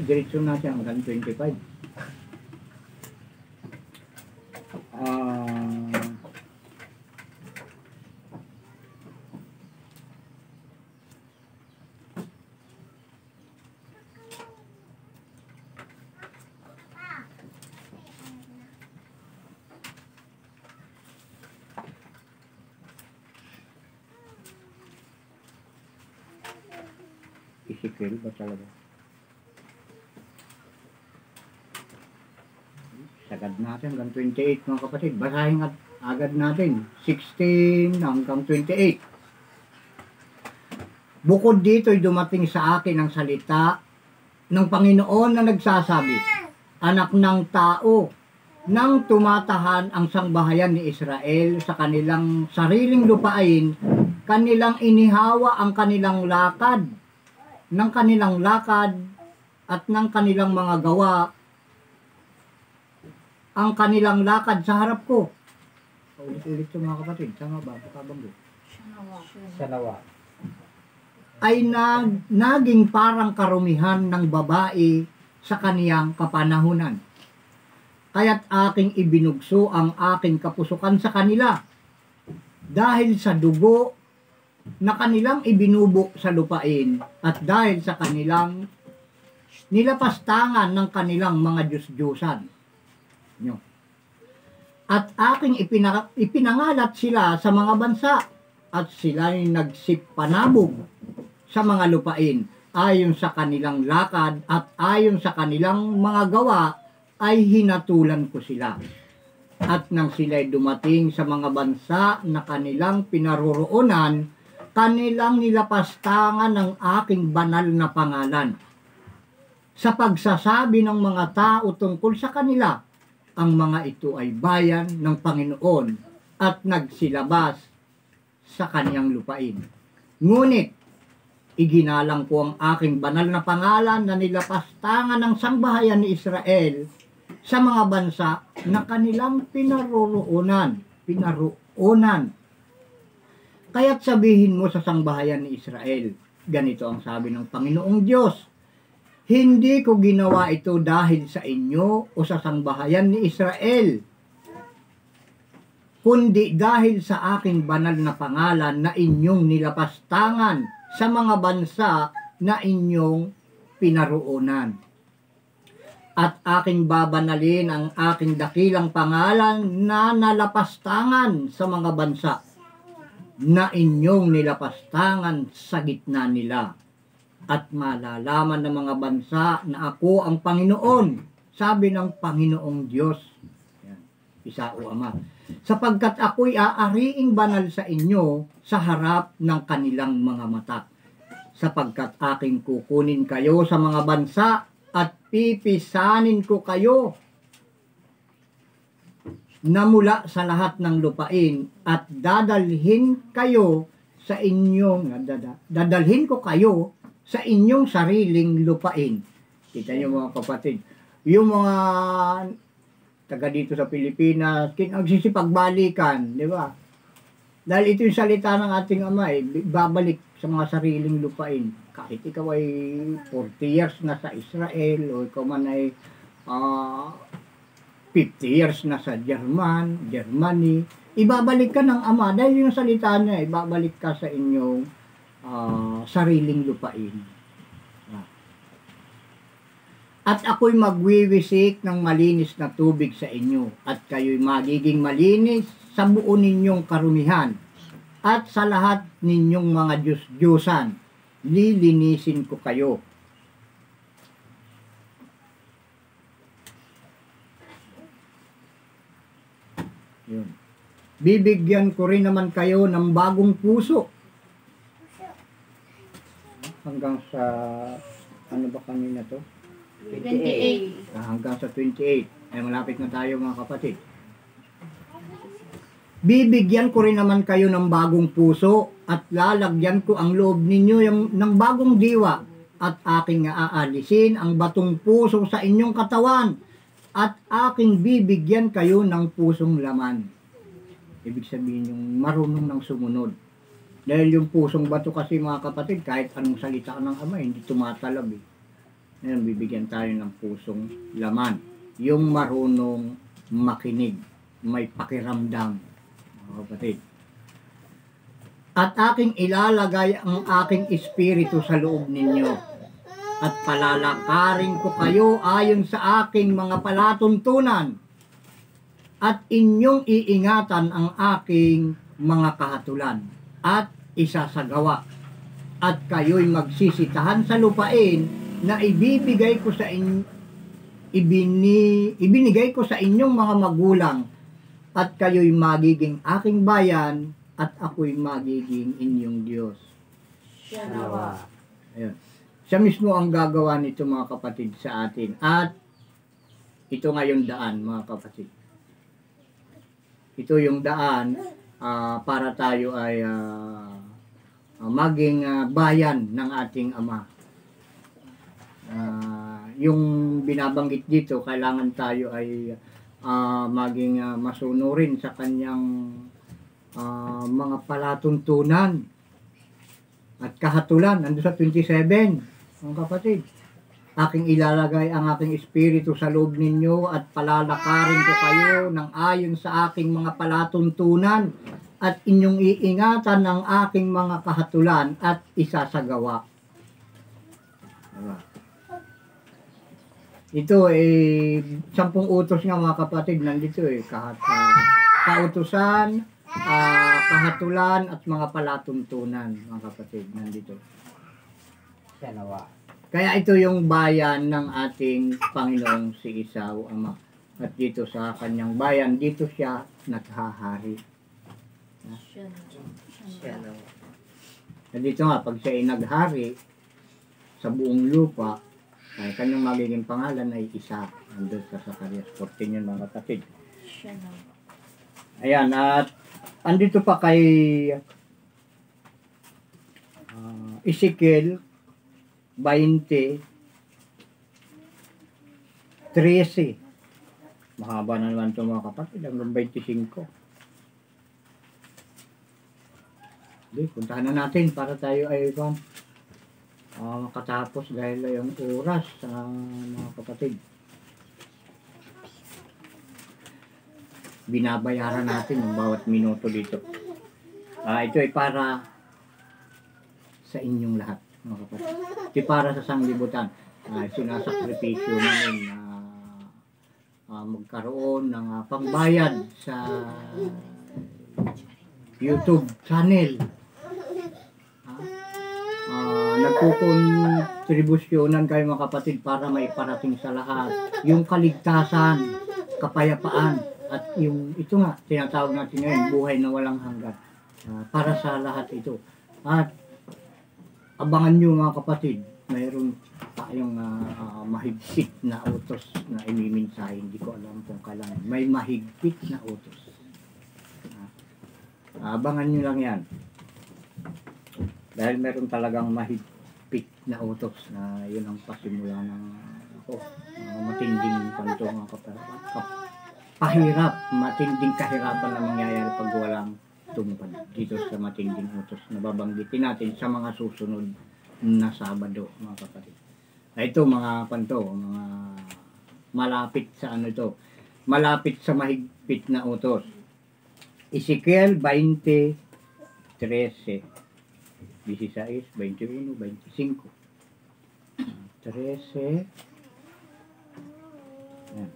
Diretso natin hanggang 25. Ezekiel ba talaga? Sagad natin hanggang 28 mga kapatid. Basahin agad natin. 16 hanggang 28. Bukod dito ay dumating sa akin ang salita ng Panginoon na nagsasabi, Anak ng tao, nang tumatahan ang sangbahayan ni Israel sa kanilang sariling lupain, kanilang inihawa ang kanilang lakad at ng kanilang mga gawa ang kanilang lakad sa harap ko. Ulit-ulit ito mga kapatid. Tama ba? Pagkabanggo. Siya nawa. Ay naging parang karumihan ng babae sa kaniyang kapanahunan. Kaya't aking ibinugso ang aking kapusukan sa kanila dahil sa dugo na kanilang ibinubo sa lupain at dahil sa kanilang nilapastangan ng kanilang mga Diyos-Diyosan. At aking ipinangalat sila sa mga bansa at sila'y nagsipanabog sa mga lupain ayon sa kanilang lakad at ayon sa kanilang mga gawa ay hinatulan ko sila. At nang sila'y dumating sa mga bansa na kanilang pinaroroonan, kanilang nilapastangan ng aking banal na pangalan. Sa pagsasabi ng mga tao tungkol sa kanila, ang mga ito ay bayan ng Panginoon at nagsilabas sa kaniyang lupain. Ngunit, iginalang ko ang aking banal na pangalan na nilapastangan ng sangbahayan ni Israel sa mga bansa na kanilang pinaroonan. Kaya't sabihin mo sa sangbahayan ni Israel, ganito ang sabi ng Panginoong Diyos, hindi ko ginawa ito dahil sa inyo o sa sangbahayan ni Israel, kundi dahil sa aking banal na pangalan na inyong nilapastangan sa mga bansa na inyong pinaroonan. At aking babanalin ang aking dakilang pangalan na nalapastangan sa mga bansa na inyong nilapastangan sa gitna nila. At malalaman ng mga bansa na ako ang Panginoon, sabi ng Panginoong Diyos. Yan. Isa o Ama. Sapagkat ako'y aariing banal sa inyo sa harap ng kanilang mga mata. Sapagkat aking kukunin kayo sa mga bansa at pipisanin ko kayo na mula sa lahat ng lupain at dadalhin ko kayo sa inyong sariling lupain. Kita niyo mga kapatid, yung mga taga dito sa Pilipinas, nagsisipagbalikan, di ba? Dahil ito yung salita ng ating Ama, babalik sa mga sariling lupain. kahit ikaw ay 40 years na sa Israel o ikaw man ay 50 years na sa Germany, ibabalik ka ng Ama dahil yung salita niya, ibabalik ka sa inyong sariling lupain. At ako'y magwiwisik ng malinis na tubig sa inyo, at kayo'y magiging malinis sa buo ninyong karumihan, at sa lahat ninyong mga Diyos-Diyosan, lilinisin ko kayo. Yun. Bibigyan ko rin naman kayo ng bagong puso. Hanggang sa, ano ba kanina to? 28. Hanggang sa 28. Ay malapit na tayo mga kapatid. Bibigyan ko rin naman kayo ng bagong puso at lalagyan ko ang loob ninyo ng bagong diwa at aking aalisin ang batong puso sa inyong katawan at aking bibigyan kayo ng pusong laman. Ibig sabihin yung marunong ng sumunod. Dahil yung pusong bato kasi mga kapatid, kahit anong salita ng Ama, hindi tumatalab eh. Ngayon, bibigyan tayo ng pusong laman. Yung marunong makinig, may pakiramdam, mga kapatid. At aking ilalagay ang aking espiritu sa loob ninyo. At palalakarin ko kayo ayon sa aking mga palatuntunan. At inyong iingatan ang aking mga kahatulan. At isasagawa. At kayo'y magsisitahan sa lupain na ibinigay ko sa inyong mga magulang, at kayo'y magiging aking bayan at ako'y magiging inyong Diyos. Ayun. Siya mismo ang gagawa nito mga kapatid sa atin, at ito nga yung daan mga kapatid. Ito yung daan para tayo ay maging bayan ng ating Ama. Yung binabanggit dito, kailangan tayo ay maging masunurin sa kanyang mga palatuntunan at kahatulan. Nandun sa 27, mga kapatid. Aking ilalagay ang aking espiritu sa loob ninyo at palalakarin ko kayo ng ayon sa aking mga palatuntunan at inyong iingatan ang aking mga kahatulan at isasagawa. Diba? Ito eh 10 utos nga mga kapatid nandito eh, kautusan, kahatulan at mga palatuntunan mga kapatid nandito. Kaya ito yung bayan ng ating Panginoong si Esau Ama. At dito sa kanyang bayan, dito siya naghahari. At dito nga, pag siya ay naghari sa buong lupa, ay kanyang magiging pangalan ay Isa. Andun sa Zacarias 14 yun mga kapatid. Ayan, at andito pa kay Ezekiel 20:13. Mahaba na naman ito mga kapatid, hanggang 25. Puntahan na natin para tayo ay makatapos dahil yung oras mga kapatid. Binabayaran natin ang bawat minuto dito. Ito ay para sa inyong lahat mga kapatid. Ito para sa sanglibutan. Sinasakripisyo namin na magkaroon ng pangbayad sa YouTube channel. Nagkukontribusyonan kayo mga kapatid para maiparating sa lahat yung kaligtasan, kapayapaan, at yung ito nga tinatawag natin ngayon buhay na walang hanggan, para sa lahat ito. At abangan nyo mga kapatid, mayroon tayong mahigpit na utos na imiminsahe. Hindi ko alam kung kailan. May mahigpit na utos. Abangan nyo lang yan. Dahil meron talagang mahigpit na utos na yun ang pasimula ng matinding panto mga pahirap, matinding kahirapan na mangyayari pag walang tungkol dito sa matinding utos na babanggitin natin sa mga susunod na Sabado, mga kapatid. Ito mga panto, mga malapit sa ano ito, malapit sa mahigpit na utos. Ezekiel 20, 13, 16, 21, 25, 13, yan.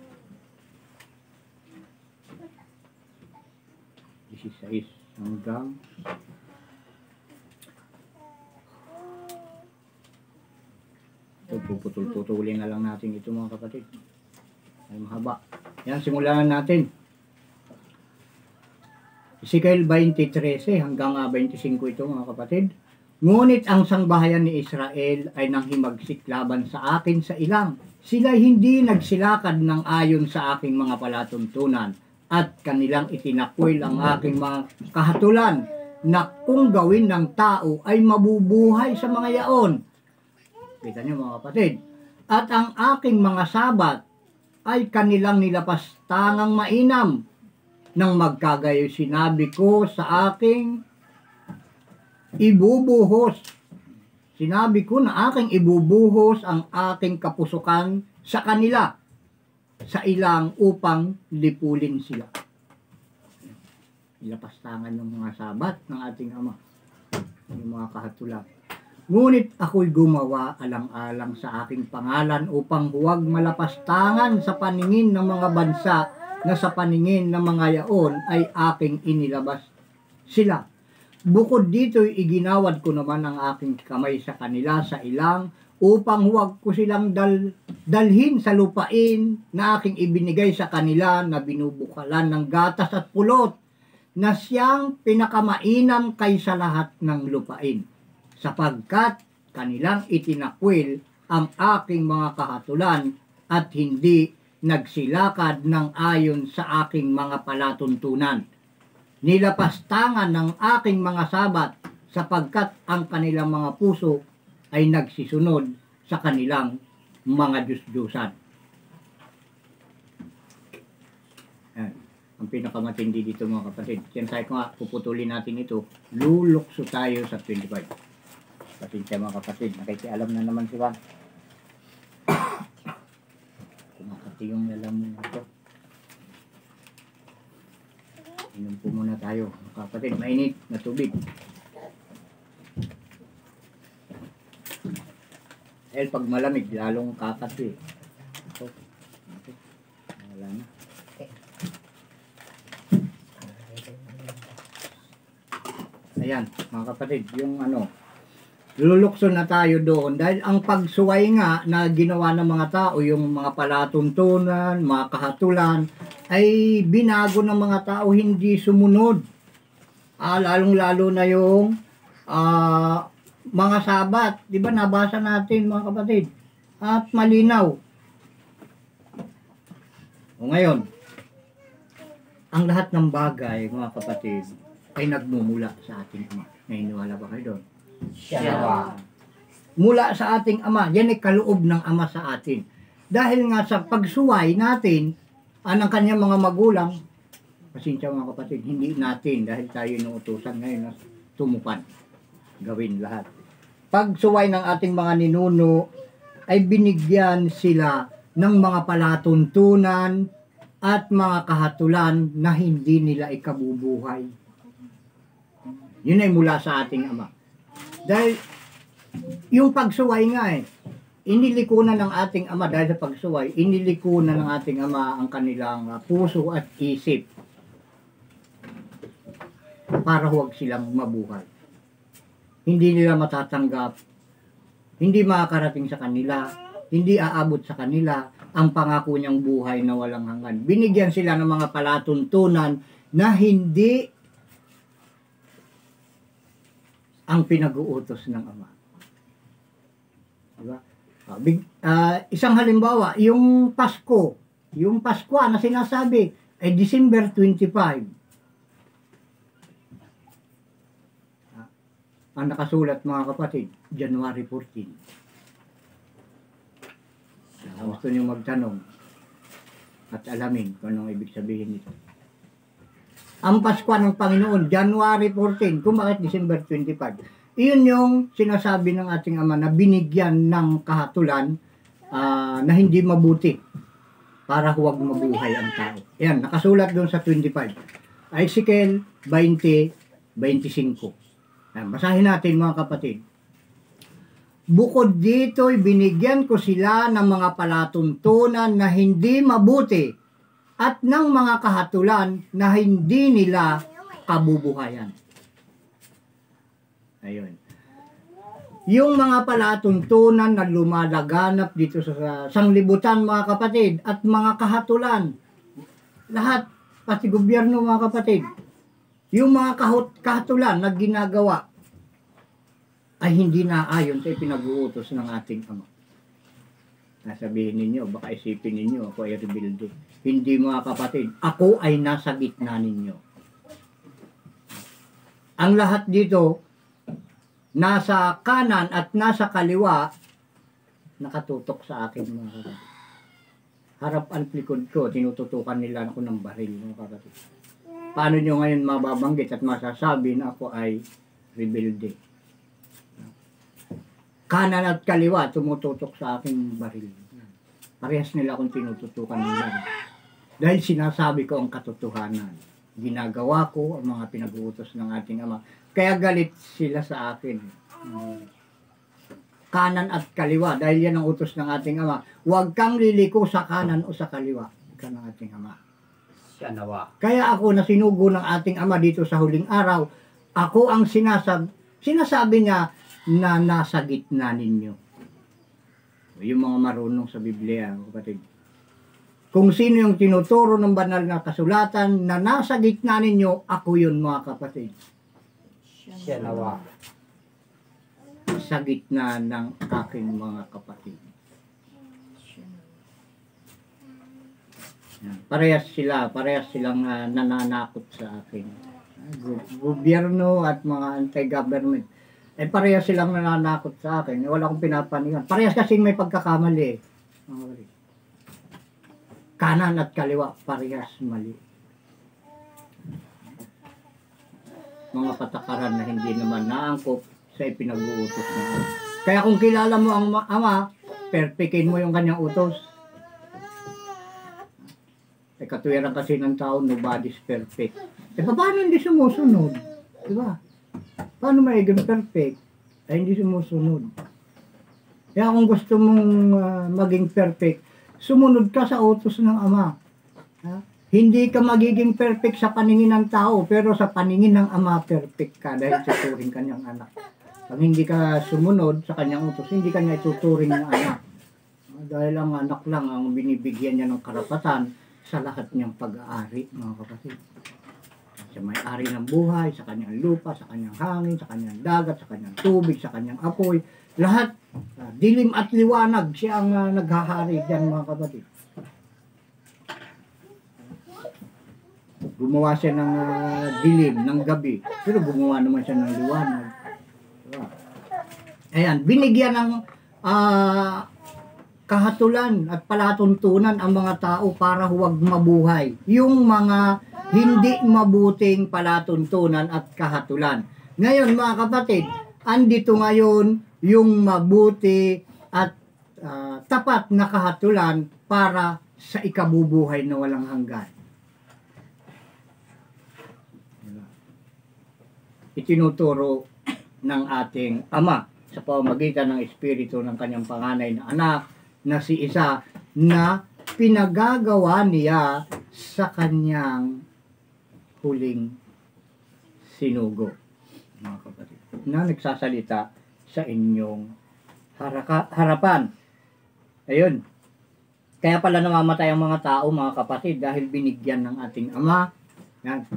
16 hanggang ito, puputol-putulin na lang natin ito mga kapatid. Ay mahaba. Yan, simulan natin. Ezekiel 20:13 hanggang 25 ito mga kapatid. Ngunit ang sangbahayan ni Israel ay nanghimagsik laban sa akin sa ilang. Sila hindi nagsilakad ng ayon sa aking mga palatuntunan at kanilang itinakwil ang aking mga kahatulan na kung gawin ng tao ay mabubuhay sa mga yaon. Kita niyo mga kapatid. At ang aking mga sabat ay kanilang nilapastangang mainam. Nang magkagayo sinabi ko sa aking ibubuhos. Sinabi ko na aking ibubuhos ang aking kapusukan sa kanila, sa ilang upang lipulin sila. Nilapastangan ng mga sabat ng ating Ama, yung mga kahatulan. Ngunit ako'y gumawa alang-alang sa aking pangalan upang huwag malapastangan sa paningin ng mga bansa na sa paningin ng mga yaon ay aking inilabas sila. Bukod dito, iginawad ko naman ang aking kamay sa kanila sa ilang upang huwag ko silang dalhin sa lupain na aking ibinigay sa kanila na binubukalan ng gatas at pulot na siyang pinakamainam kaysa lahat ng lupain. Sapagkat kanilang itinakwil ang aking mga kahatulan at hindi nagsilakad ng ayon sa aking mga palatuntunan. Nilapastangan ng aking mga sabat sapagkat ang kanilang mga puso ay nagsisunod sa kanilang mga Diyos-Diyosan. Ang pinakamatindi dito mga kapatid. Yan tayo nga, puputulin natin ito. Lulukso tayo sa 25. Pasensya mga kapatid, nakikialam na naman si Juan. Kumakati yung lalaman na ito. Inom po muna tayo mga kapatid, mainit na tubig. Dahil pag malamig, lalong kakati. Ito. Wala na. Ayan mga kapatid, yung ano, lulukso na tayo doon dahil ang pagsuway nga na ginawa ng mga tao, yung mga palatuntunan, mga kahatulan, ay binago ng mga tao, hindi sumunod. Lalong-lalo na yung mga sabat. Di ba nabasa natin mga kapatid? At malinaw. O ngayon, ang lahat ng bagay mga kapatid ay nagmumula sa ating Ama. Naniniwala ba kayo doon? Siya. Mula sa ating Ama. Yan ay kaloob ng Ama sa atin. Dahil nga sa pagsuway natin ng kanyang mga magulang, pasensya mga kapatid, hindi natin dahil tayo inuutusan ngayon na tumupad. Gawin lahat. Pagsuway ng ating mga ninuno ay binigyan sila ng mga palatuntunan at mga kahatulan na hindi nila ikabubuhay. Yun ay mula sa ating Ama. Dahil yung pagsuway nga inilikunan ng ating Ama dahil sa pagsuway, inilikunan ng ating Ama ang kanilang puso at isip para huwag silang mabuhay. Hindi nila matatanggap, hindi makakarating sa kanila, hindi aabot sa kanila ang pangako niyang buhay na walang hanggan. Binigyan sila ng mga palatuntunan na hindi ang pinag-uutos ng Ama. Diba? Isang halimbawa, yung Pasko na sinasabi ay December 25. Ang nakasulat mga kapatid, January 14. Gusto niyo magtanong at alamin kung anong ibig sabihin nito. Ang Pasko ng Panginoon, January 14. Kung bakit December 25? Iyon yung sinasabi ng ating Ama na binigyan ng kahatulan na hindi mabuti para huwag mabuhay ang tao. Yan, nakasulat doon sa 25. Ezekiel 20:25. Basahin natin mga kapatid. Bukod dito'y binigyan ko sila ng mga palatuntunan na hindi mabuti at ng mga kahatulan na hindi nila kabubuhayan. Ayun. Yung mga palatuntunan na lumalaganap dito sa sanglibutan mga kapatid at mga kahatulan, lahat, pati gobyerno mga kapatid, yung mga kahatulan na ginagawa ay hindi naayon sa ipinag-uutos ng ating Ama. Nasabihin ninyo, baka isipin ninyo, ako ay rebelde. Hindi mga kapatid, ako ay nasa gitna ninyo. Ang lahat dito, nasa kanan at nasa kaliwa, nakatutok sa akin mga kapatid. Harap ang likod ko, tinututukan nila ako ng baril mga kapatid. Paano nyo ngayon mababanggit at masasabi na ako ay rebelde? Kanan at kaliwa, tumututok sa aking baril. Parehas nila akong tinututukan nila. Dahil sinasabi ko ang katotohanan. Ginagawa ko ang mga pinag-uutos ng ating Ama. Kaya galit sila sa akin. Kanan at kaliwa, dahil yan ang utos ng ating Ama. Huwag kang liliko sa kanan o sa kaliwa. Ika ng ating Ama. Siya nawa. Kaya ako na sinugo ng ating Ama dito sa huling araw, ako ang sinasabi niya, na nasa gitna ninyo. Yung mga marunong sa Biblia, kapatid. Kung sino yung tinuturo ng banal na kasulatan na nasa gitna ninyo, ako yun mga kapatid. Siya nawa. Sa gitna ng aking mga kapatid. Parehas silang nananakot sa akin. Gobyerno at mga anti-government. Parehas silang nananakot sa akin. Wala akong pinapaningan. Parehas kasing may pagkakamali. Kanan at kaliwa, parehas mali. Mga patakaran na hindi naman naangkop sa ipinag-uutos na. Kaya kung kilala mo ang Ama, perpekin mo yung kanyang utos. Katuwiran kasi ng tao, nobody's perfect. Paano hindi sumusunod? Diba? Paano magiging perfect? Ay hindi sumusunod. Kaya kung gusto mong maging perfect, sumunod ka sa utos ng Ama. Ha? Hindi ka magiging perfect sa paningin ng tao, pero sa paningin ng Ama, perfect ka dahil tuturing kanyang anak. Pag hindi ka sumunod sa kanyang utos, hindi kanya ituturing ng anak. Dahil ang anak lang ang binibigyan niya ng karapatan sa lahat niyang pag-aari, mga kapatid. Sa may-ari ng buhay, sa kanyang lupa, sa kanyang hangin, sa kanyang dagat, sa kanyang tubig, sa kanyang apoy. Lahat, dilim at liwanag, siya ang naghahari diyan mga kapatid. Gumawa siya ng dilim, ng gabi, pero gumawa naman siya ng liwanag. Diba? Ayan, binigyan ng kahatulan at palatuntunan ang mga tao para huwag mabuhay. Yung mga hindi mabuting palatuntunan at kahatulan. Ngayon mga kapatid, andito ngayon yung mabuti at tapat na kahatulan para sa ikabubuhay na walang hanggan. Itinuturo ng ating Ama sa pamamagitan ng Espiritu ng kanyang panganay na anak na si Isa na pinagagawa niya sa kanyang huling sinugo, mga kapatid, na nagsasalita sa inyong harapan. Ayun. Kaya pala namamatay ang mga tao, mga kapatid, dahil binigyan ng ating Ama. Yan.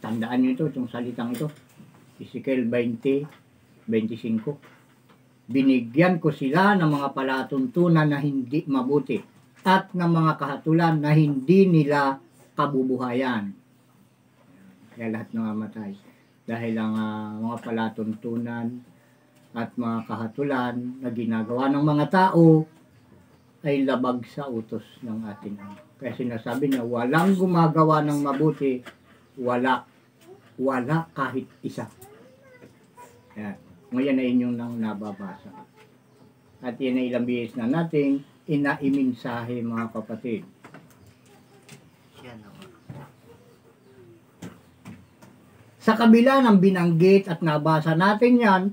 Tandaan nyo ito, itong salitang ito. Ezekiel 20:25. Binigyan ko sila ng mga palatuntunan na hindi mabuti at ng mga kahatulan na hindi nila kabubuhayan. Kaya lahat namamatay. Dahil ang mga palatuntunan at mga kahatulan na ginagawa ng mga tao ay labag sa utos ng ating Ama. Kaya sinasabi niya, walang gumagawa ng mabuti, wala kahit isa. Yan. Ngayon ay inyong nang nababasa. At yan ay ilang bihis na nating inaiminsahe mga kapatid. Siya nawa. Sa kabila ng binanggit at nabasa natin yan,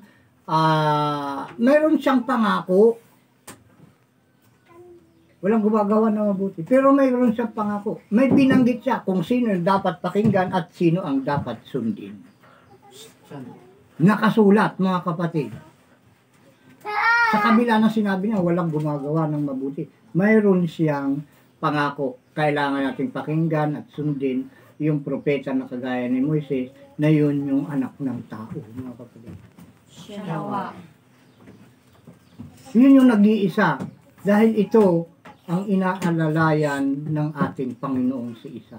meron siyang pangako. Walang gumagawa na mabuti. Pero mayroon siyang pangako. May binanggit siya kung sino yung dapat pakinggan at sino ang dapat sundin. Siya nawa. Nakasulat mga kapatid. Sa kabila ng sinabi niya, walang gumagawa ng mabuti. Mayroon siyang pangako. Kailangan nating pakinggan at sundin yung propeta na kagaya ni Moises na yun yung anak ng tao, mga kapatid. Siya nawa. Yun yung nag-iisa. Dahil ito ang inaalalayan ng ating Panginoong si Isa.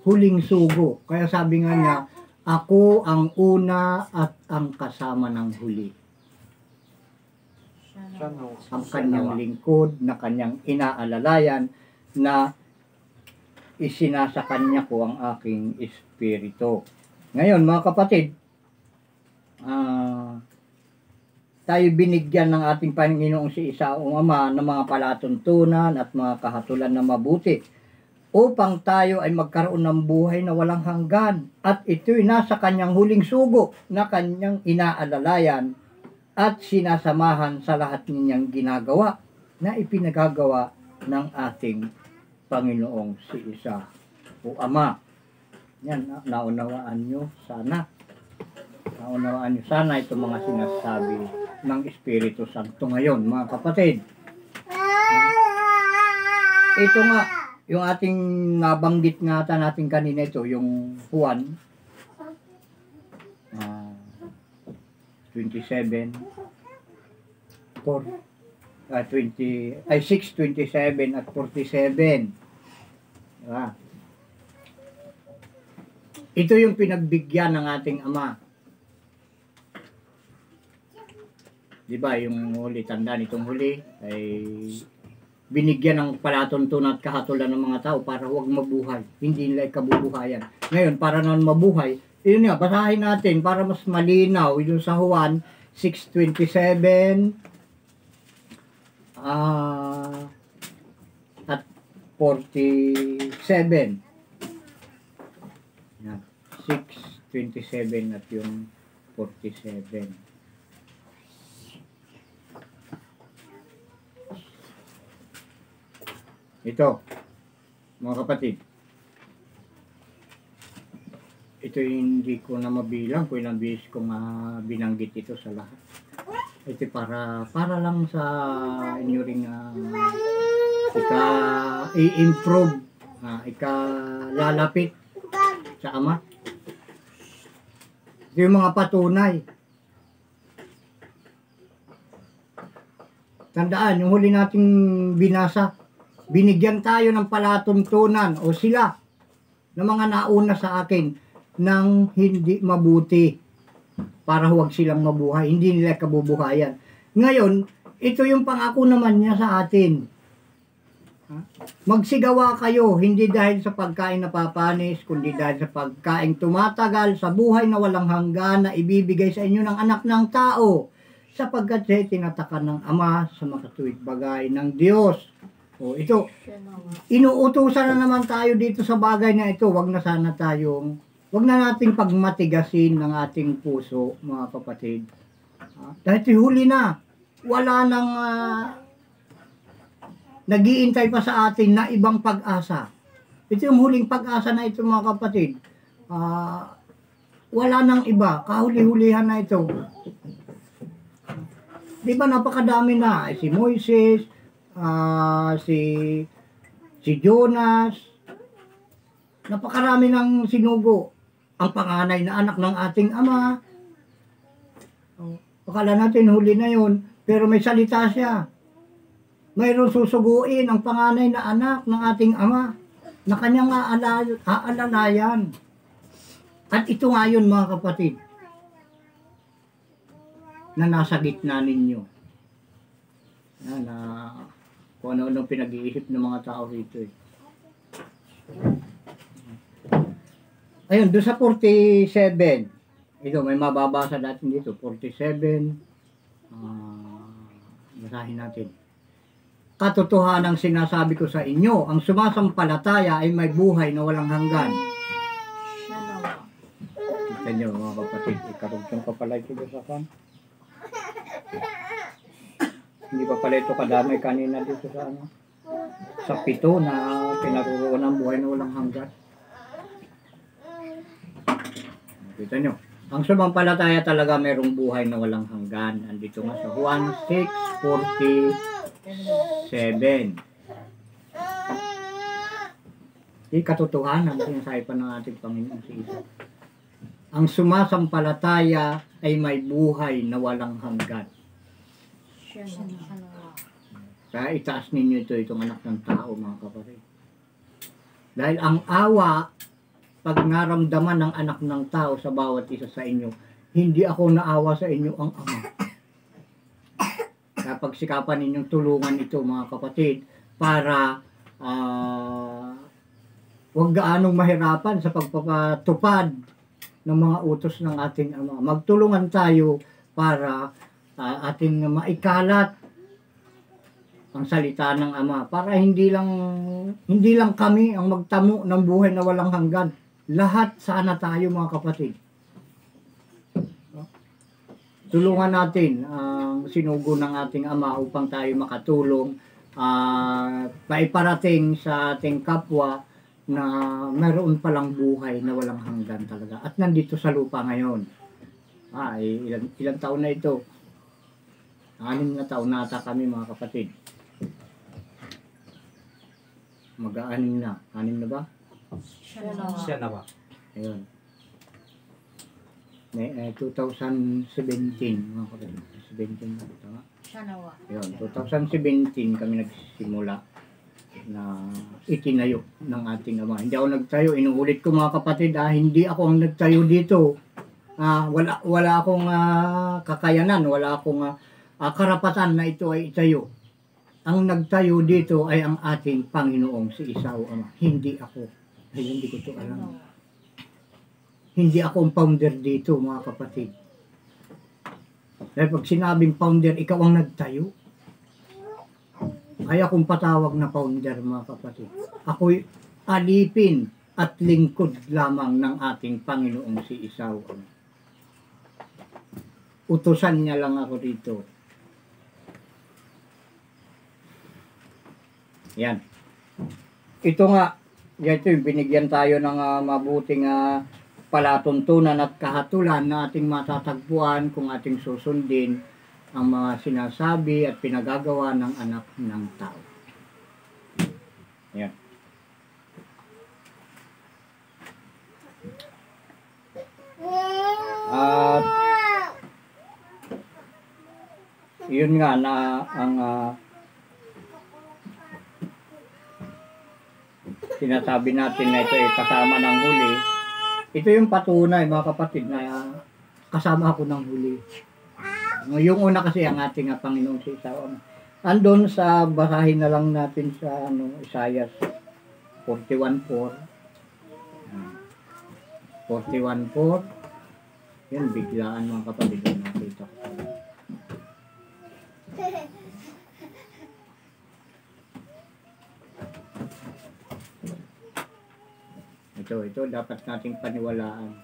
Huling sugo. Kaya sabi nga niya, ako ang una at ang kasama ng huli. Siya nawa. Ang kanyang lingkod na kanyang inaalalayan na isinasa kanya ko ang aking espiritu. Ngayon mga kapatid, tayo binigyan ng ating Panginoong si Isaong Ama ng mga palatuntunan at mga kahatulan na mabuti upang tayo ay magkaroon ng buhay na walang hanggan. At ito'y nasa kanyang huling sugo na kanyang inaalalayan at sinasamahan sa lahat ninyang ginagawa na ipinagagawa ng ating Panginoong si Isa o Ama. Yan, naunawaan nyo sana. Naunawaan nyo sana itong mga sinasabi ng Espiritu Santo ngayon, mga kapatid. Ito nga, yung ating nabanggit nga natin kanina ito, yung Juan 27 6:27 at 47. Diba? Ito yung pinagbigyan ng ating Ama. Diba, yung huli, tandaan itong huli ay binigyan ng palatuntunan at kahatulan ng mga tao para huwag mabuhay. Hindi nila kabubuhayan. Ngayon, para naman mabuhay, yun nga, basahin natin para mas malinaw. Yung sa Juan 6:27 at 47. Yan. 6:27 at yung 47. Ito, mga kapatid. Ito hindi ko na mabilang kung ilang beses ko binanggit ito sa lahat. Ito para lang sa inyo ring i-improve, lalapit sa Ama. Ito yung mga patunay. Tandaan, yung huli nating binasa, binigyan tayo ng palatuntunan o sila ng mga nauna sa akin ng hindi mabuti para huwag silang mabuhay, hindi nila kabubuhayan. Ngayon, ito yung pangako naman niya sa atin. Magsigawa kayo, hindi dahil sa pagkain na papanis, kundi dahil sa pagkain tumatagal, sa buhay na walang hanggan na ibibigay sa inyo ng anak ng tao, sapagkat siya tinatakan ng Ama sa makatuwid bagay ng Diyos. O ito, inuutusan na naman tayo dito sa bagay na ito. Wag na nating pagmatigasin ng ating puso, mga kapatid. Dahil huli na, wala nang nag-iintay pa sa atin na ibang pag-asa. Ito yung huling pag-asa na ito, mga kapatid. Wala nang iba, kahuli-hulihan na ito. Di ba napakadami na, si Moises, si Jonas, napakarami ng sinugo. Ang panganay na anak ng ating Ama. Akala natin huli na yun, pero may salita siya. Mayroon susuguin ang panganay na anak ng ating Ama na kanyang aalalayan. At ito nga yun, mga kapatid, na nasa gitna ninyo. Na kung ano-ano pinag-iisip ng mga tao rito eh. Ayun, doon sa 47, Ito, may mababasa natin dito, 47. Basahin natin. Katotohanang sinasabi ko sa inyo, ang sumasampalataya ay may buhay na walang hanggan. Siya nawa. Kita nyo mga kapatid, ikarugtong pa pala ito sa kan. Hindi pa pala ito kadamay kanina dito sa ano. Sa 7 na pinaruroan ng buhay na walang hanggan. Kita nyo. Ang sumampalataya talaga mayroong buhay na walang hanggan. Andito nga sa Juan 6:47. Di katotohanan sinasabi pa ng ating Panginoon si Isa. Ang sumasampalataya ay may buhay na walang hanggan. Siya nawa. Kaya itaas ninyo itong anak ng tao mga kapatid. Dahil ang awa pag naramdaman ng anak ng tao sa bawat isa sa inyo, hindi ako naawa sa inyo ang Ama. Kaya pagsikapan ninyong tulungan ito mga kapatid para huwag gaanong mahirapan sa pagpapatupad ng mga utos ng ating Ama. Magtulungan tayo para ating maikalat ang salita ng Ama para hindi lang kami ang magtamo ng buhay na walang hanggan. Lahat sana tayo mga kapatid. Tulungan natin ang sinugo ng ating Ama upang tayo makatulong maiparating sa ating kapwa na mayroon palang buhay na walang hanggan talaga. At nandito sa lupa ngayon. Ilang taon na ito? 6 na taon na ata kami mga kapatid. Mag-6 na. 6 na ba? Siya nawa. Siya nawa. Ayun. 2017 mga kapatid. 17 na tama. Siya nawa. Ayun, 2017 kami nagsimula na itinayo ng ating Ama. Hindi ako nagtayo, inuulit ko mga kapatid, hindi ako ang nagtayo dito. Wala akong kakayanan, wala akong karapatan na ito ay itayo. Ang nagtayo dito ay ang ating Panginoong si Isao Ama. Hindi ako. Ay, hindi ko ito alam. Hindi ako ang founder dito mga kapatid. Dahil pag sinabing founder, ikaw ang nagtayo. Kaya akong patawag na founder mga kapatid. Ako'y alipin at lingkod lamang ng ating Panginoong si Isao Ama. Utusan niya lang ako dito. Yan. Ito nga, ito yung binigyan tayo ng mabuting palatuntunan at kahatulan na ating matatagpuan kung ating susundin ang mga sinasabi at pinagagawa ng anak ng tao. Yan. At yun nga na ang sinasabi natin na ito ay kasama ng huli. Ito yung patunay mga kapatid na kasama ako ng huli. Yung una kasi ang ating Panginoon si Isao. Andun sa basahin na lang natin sa Isaiah 41:4. 41:4. Yan, biglaan mga kapatid na nakita ko. Ito dapat nating paniwalaan.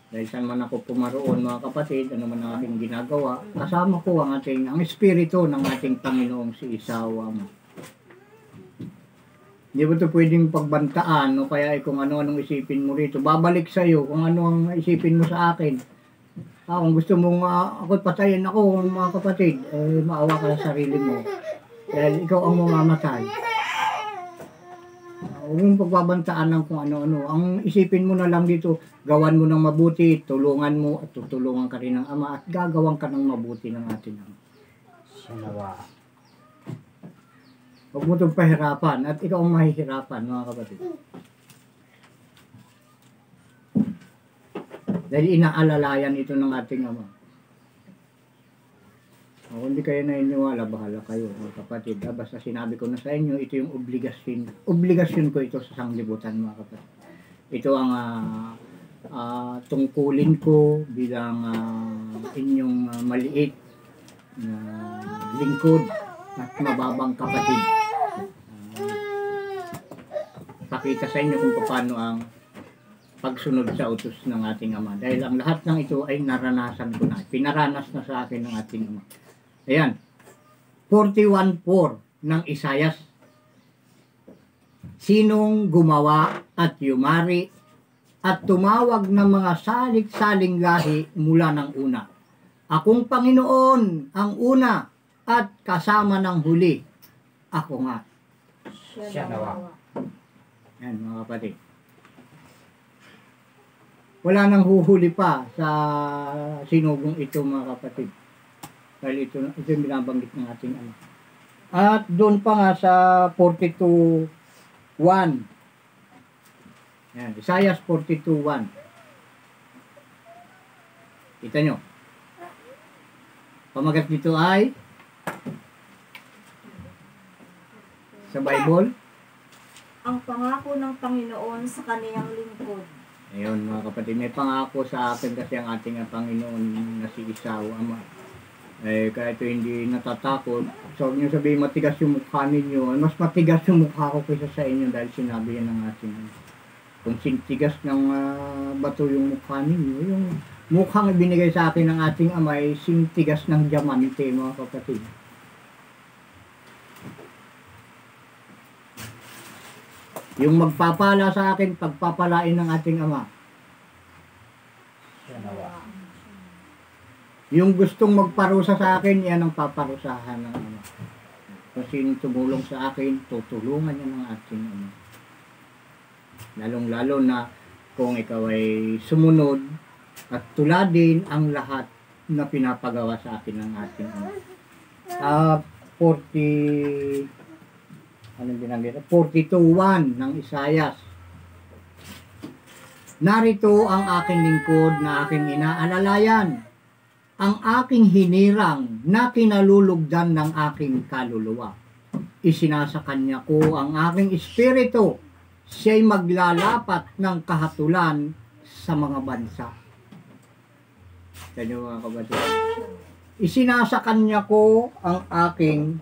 Dahil saan man ako pumaroon mga kapatid, ano man ang aking ginagawa, kasama ko ang espiritu ng ating Panginoong si Isao Ama. Hindi mo ito pwedeng pagbantaan o kaya kung ano-anong isipin mo rito. Babalik sa iyo kung ano ang isipin mo sa akin. Kung gusto mong ako'y patayin ako mga kapatid, maawa ka sa sarili mo. Dahil ikaw ang mamamatay. Huwag mong pagbabantaan ng kung ano-ano. Ang isipin mo na lang dito, gawan mo ng mabuti, tulungan mo at tutulungan ka rin ng Ama at gagawan ka ng mabuti ng ating Ama. Sinawa. Huwag mo itong pahirapan at ikaw ang mahihirapan mga kapatid. Dahil inaalalayan ito ng ating Ama. Kung hindi kayo naniniwala, bahala kayo mga kapatid. Basta sinabi ko na sa inyo, ito yung obligasyon. Obligasyon ko ito sa sanglibutan mga kapatid. Ito ang tungkulin ko bilang inyong maliit na lingkod at mababang kapatid. Pakita sa inyo kung paano ang pagsunod sa utos ng ating Ama. Dahil ang lahat ng ito ay naranasan ko na. Pinaranas na sa akin ng ating Ama. Ayan. 41:4 ng Isayas. Sinong gumawa at yumari at tumawag ng mga salit-saling lahi mula ng una? Akong Panginoon ang una at kasama ng huli. Ako nga. Siya nawa. Yan mga kapatid. Wala nang huhuli pa sa sinugong ito mga kapatid. Dahil ito yung binabanggit ng ating Ama. At doon pa nga sa 42:1. Yan, Isaiah 42:1. Kita nyo. Pamagat dito ay sa Bible. Ang pangako ng Panginoon sa kaniyang lingkod. Ayun mga kapatid, may pangako sa akin kasi ang ating Panginoon na si Isaw, Ama. Kaya ito hindi natatakot. So, huwag niyo sabihin matigas yung mukha ninyo. Mas matigas yung mukha ko kaysa sa inyo dahil sinabi yan ng ating kung sintigas ng bato yung mukha ninyo, yung mukhang ibinigay sa akin ng ating Ama ay sintigas ng diamante mga kapatid. Yung magpapala sa akin, pagpapalain ng ating Ama. Yung gustong magparusa sa akin, yan ang paparusahan ng Ama. Kung sino tumulong sa akin, tutulungan niya ng ating Ama. Lalong-lalo na kung ikaw ay sumunod at tuladin ang lahat na pinapagawa sa atin ng ating Ama. 42:1 ng Isayas. Narito ang aking lingkod na aking inaalalayan, ang aking hinirang na kinalulugdan ng aking kaluluwa. Isinasa kanya ko ang aking espiritu, siya'y maglalapat ng kahatulan sa mga bansa. Kanya mga kapatid. Isinasa kanya ko ang aking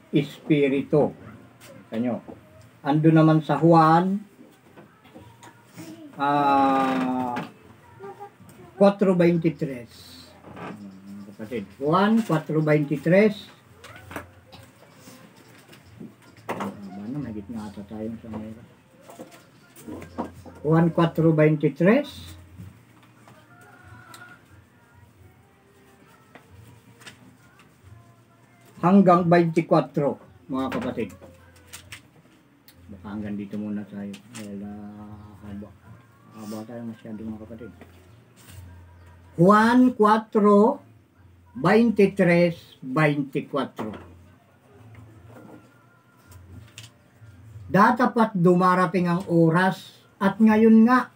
espiritu. Kanyo. Ando naman sa Juan 4:23. Kapatid, Juan 4:23. Ano, may gitna ata tayong sa mayroon. Juan 4:23. Hanggang 24, mga kapatid. Baka hanggang dito muna tayo. Dahil haba tayo masyado mga kapatid. Juan 4:23-24. Datapat dumarating ang oras at ngayon nga.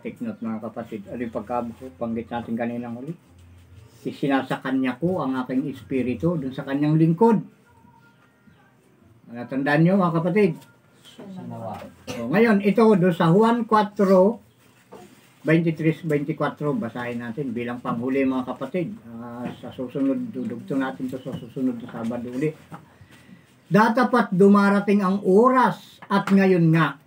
Take note mga kapatid. Ano yung pagkabanggit natin kaninang huli? Isinasa kanya ko ang aking espiritu dun sa kanyang lingkod. Natandaan nyo mga kapatid? So, ngayon, ito doon sa Juan 4:23-24, basahin natin bilang panghuli mga kapatid. Sa susunod, dudugtong natin to sa susunod na Sabado uli. Datapat dumarating ang oras at ngayon nga,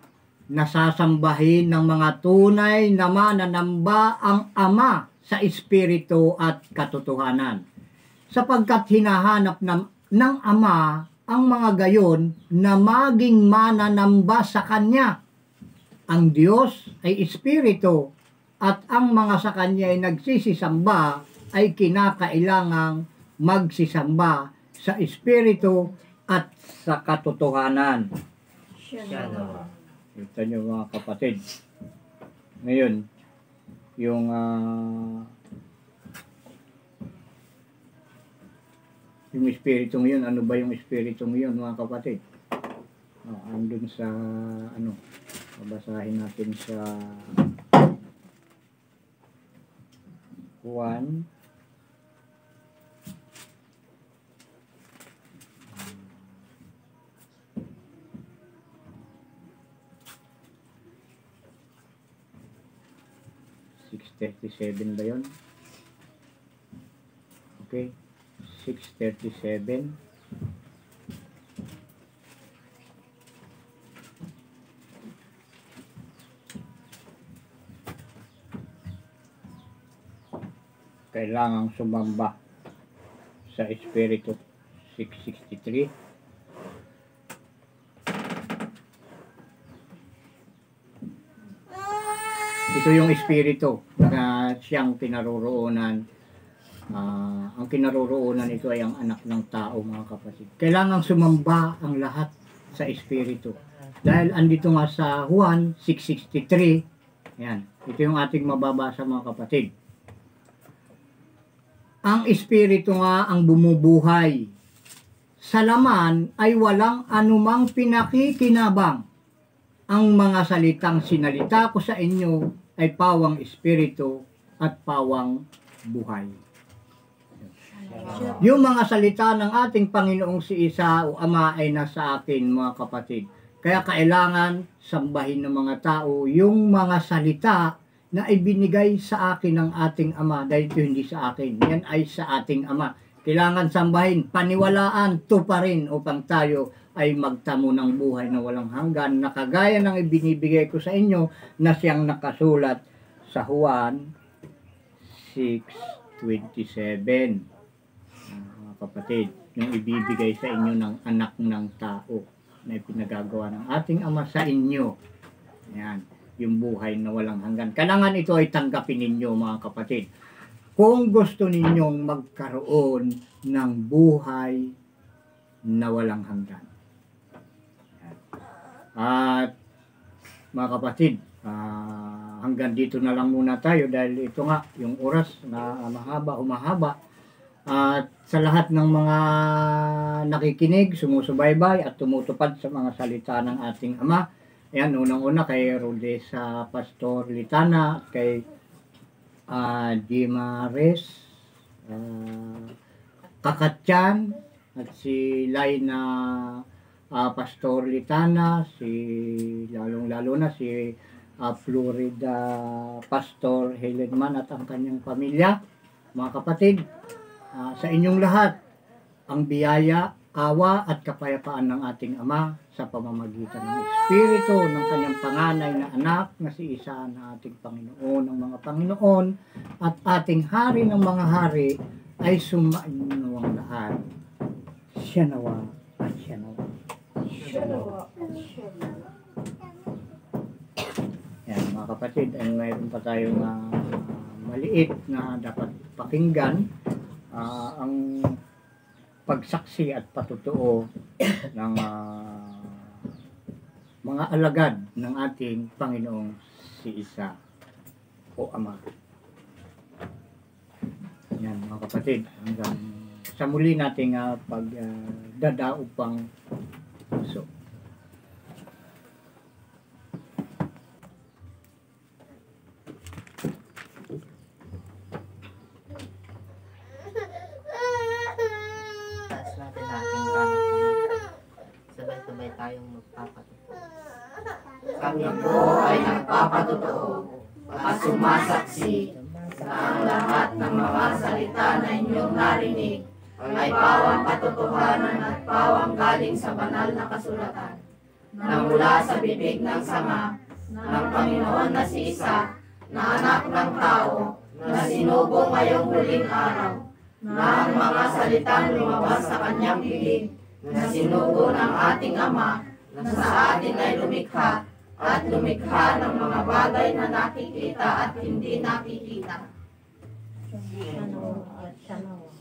nasasambahin ng mga tunay na mananamba ang Ama sa Espiritu at katotohanan. Sapagkat hinahanap ng Ama ang mga gayon na maging mananamba sa Kanya. Ang Diyos ay Espiritu at ang mga sa Kanya ay nagsisisamba ay kinakailangang magsisamba sa Espiritu at sa katotohanan. Siya nawa. Ito nyo mga kapatid. Ngayon, yung espiritu ngayon, ano ba yung espiritu ngayon mga kapatid? Andun sa babasahin natin sa Juan 4:23. 6:37 ba yun? Okay. 6:37. Kailangang sumamba sa Espiritu. 6:63. Ito yung Espiritu na siyang kinaroroonan. Ang kinaroroonan ito ay ang anak ng tao, mga kapatid. Kailangang sumamba ang lahat sa Espiritu. Dahil andito nga sa Juan 6:63, yan, ito yung ating mababasa, mga kapatid. Ang Espiritu nga ang bumubuhay. Sa laman ay walang anumang pinakikinabang. Ang mga salitang sinalita ko sa inyo ay pawang Espiritu at pawang buhay. Yung mga salita ng ating Panginoong si Isa o Ama ay nasa akin, mga kapatid. Kaya kailangan sambahin ng mga tao yung mga salita na ibinigay sa akin ng ating Ama, dahil ito hindi sa akin, yan ay sa ating Ama. Kailangan sambahin, paniwalaan, tuparin upang tayo ay magtamo ng buhay na walang hanggan, na kagaya ng ibinibigay ko sa inyo na siyang nakasulat sa Juan 6:27. Mga kapatid, yung ibibigay sa inyo ng anak ng tao na ipinagagawa ng ating Ama sa inyo. Yan, yung buhay na walang hanggan. Kailangan ito ay tanggapin ninyo, mga kapatid. Kung gusto ninyong magkaroon ng buhay na walang hanggan. At mga kapatid, hanggang dito na lang muna tayo dahil ito nga yung oras na humahaba. At sa lahat ng mga nakikinig, sumusubaybay at tumutupad sa mga salita ng ating Ama. Ayan, unang-una kay Rodessa Pastor Litana, kay Dimares, Kakatyan, at si Laina Pastor Litana, lalong-lalo na si Florida Pastor Helenman at ang kanyang pamilya. Mga kapatid, sa inyong lahat, ang biyaya, awa at kapayapaan ng ating Ama sa pamamagitan ng Espiritu ng kanyang panganay na anak na si Isa na ating Panginoon ng mga Panginoon at ating Hari ng mga hari ay sumainyo ang lahat. Siya nawa at siya nawa. Yan, mga kapatid, ay mayroon pa tayong maliit na dapat pakinggan, ang pagsaksi at patutuo ng mga alagad ng ating Panginoong si Isa o Ama. Yan, mga kapatid, hanggang sa muli nating pagdadaog pang puso. Taas natin ating pananampalataya. Sabay-sabay tayong magpapatuto. Kami po ay nagpapatuto at sumasaksi na ang lahat ng mga salita na inyong narinig ay pawang katotohanan at pawang galing sa banal na kasulatan na mula sa bibig ng Sama ng Panginoon na si Isa na anak ng tao na sinugo ngayong huling araw na ang mga salitang lumabas sa kanyang bibig na sinugo ng ating Ama na sa atin ay lumikha at lumikha ng mga bagay na nakikita at hindi nakikita. Siya nawa at siya nawa.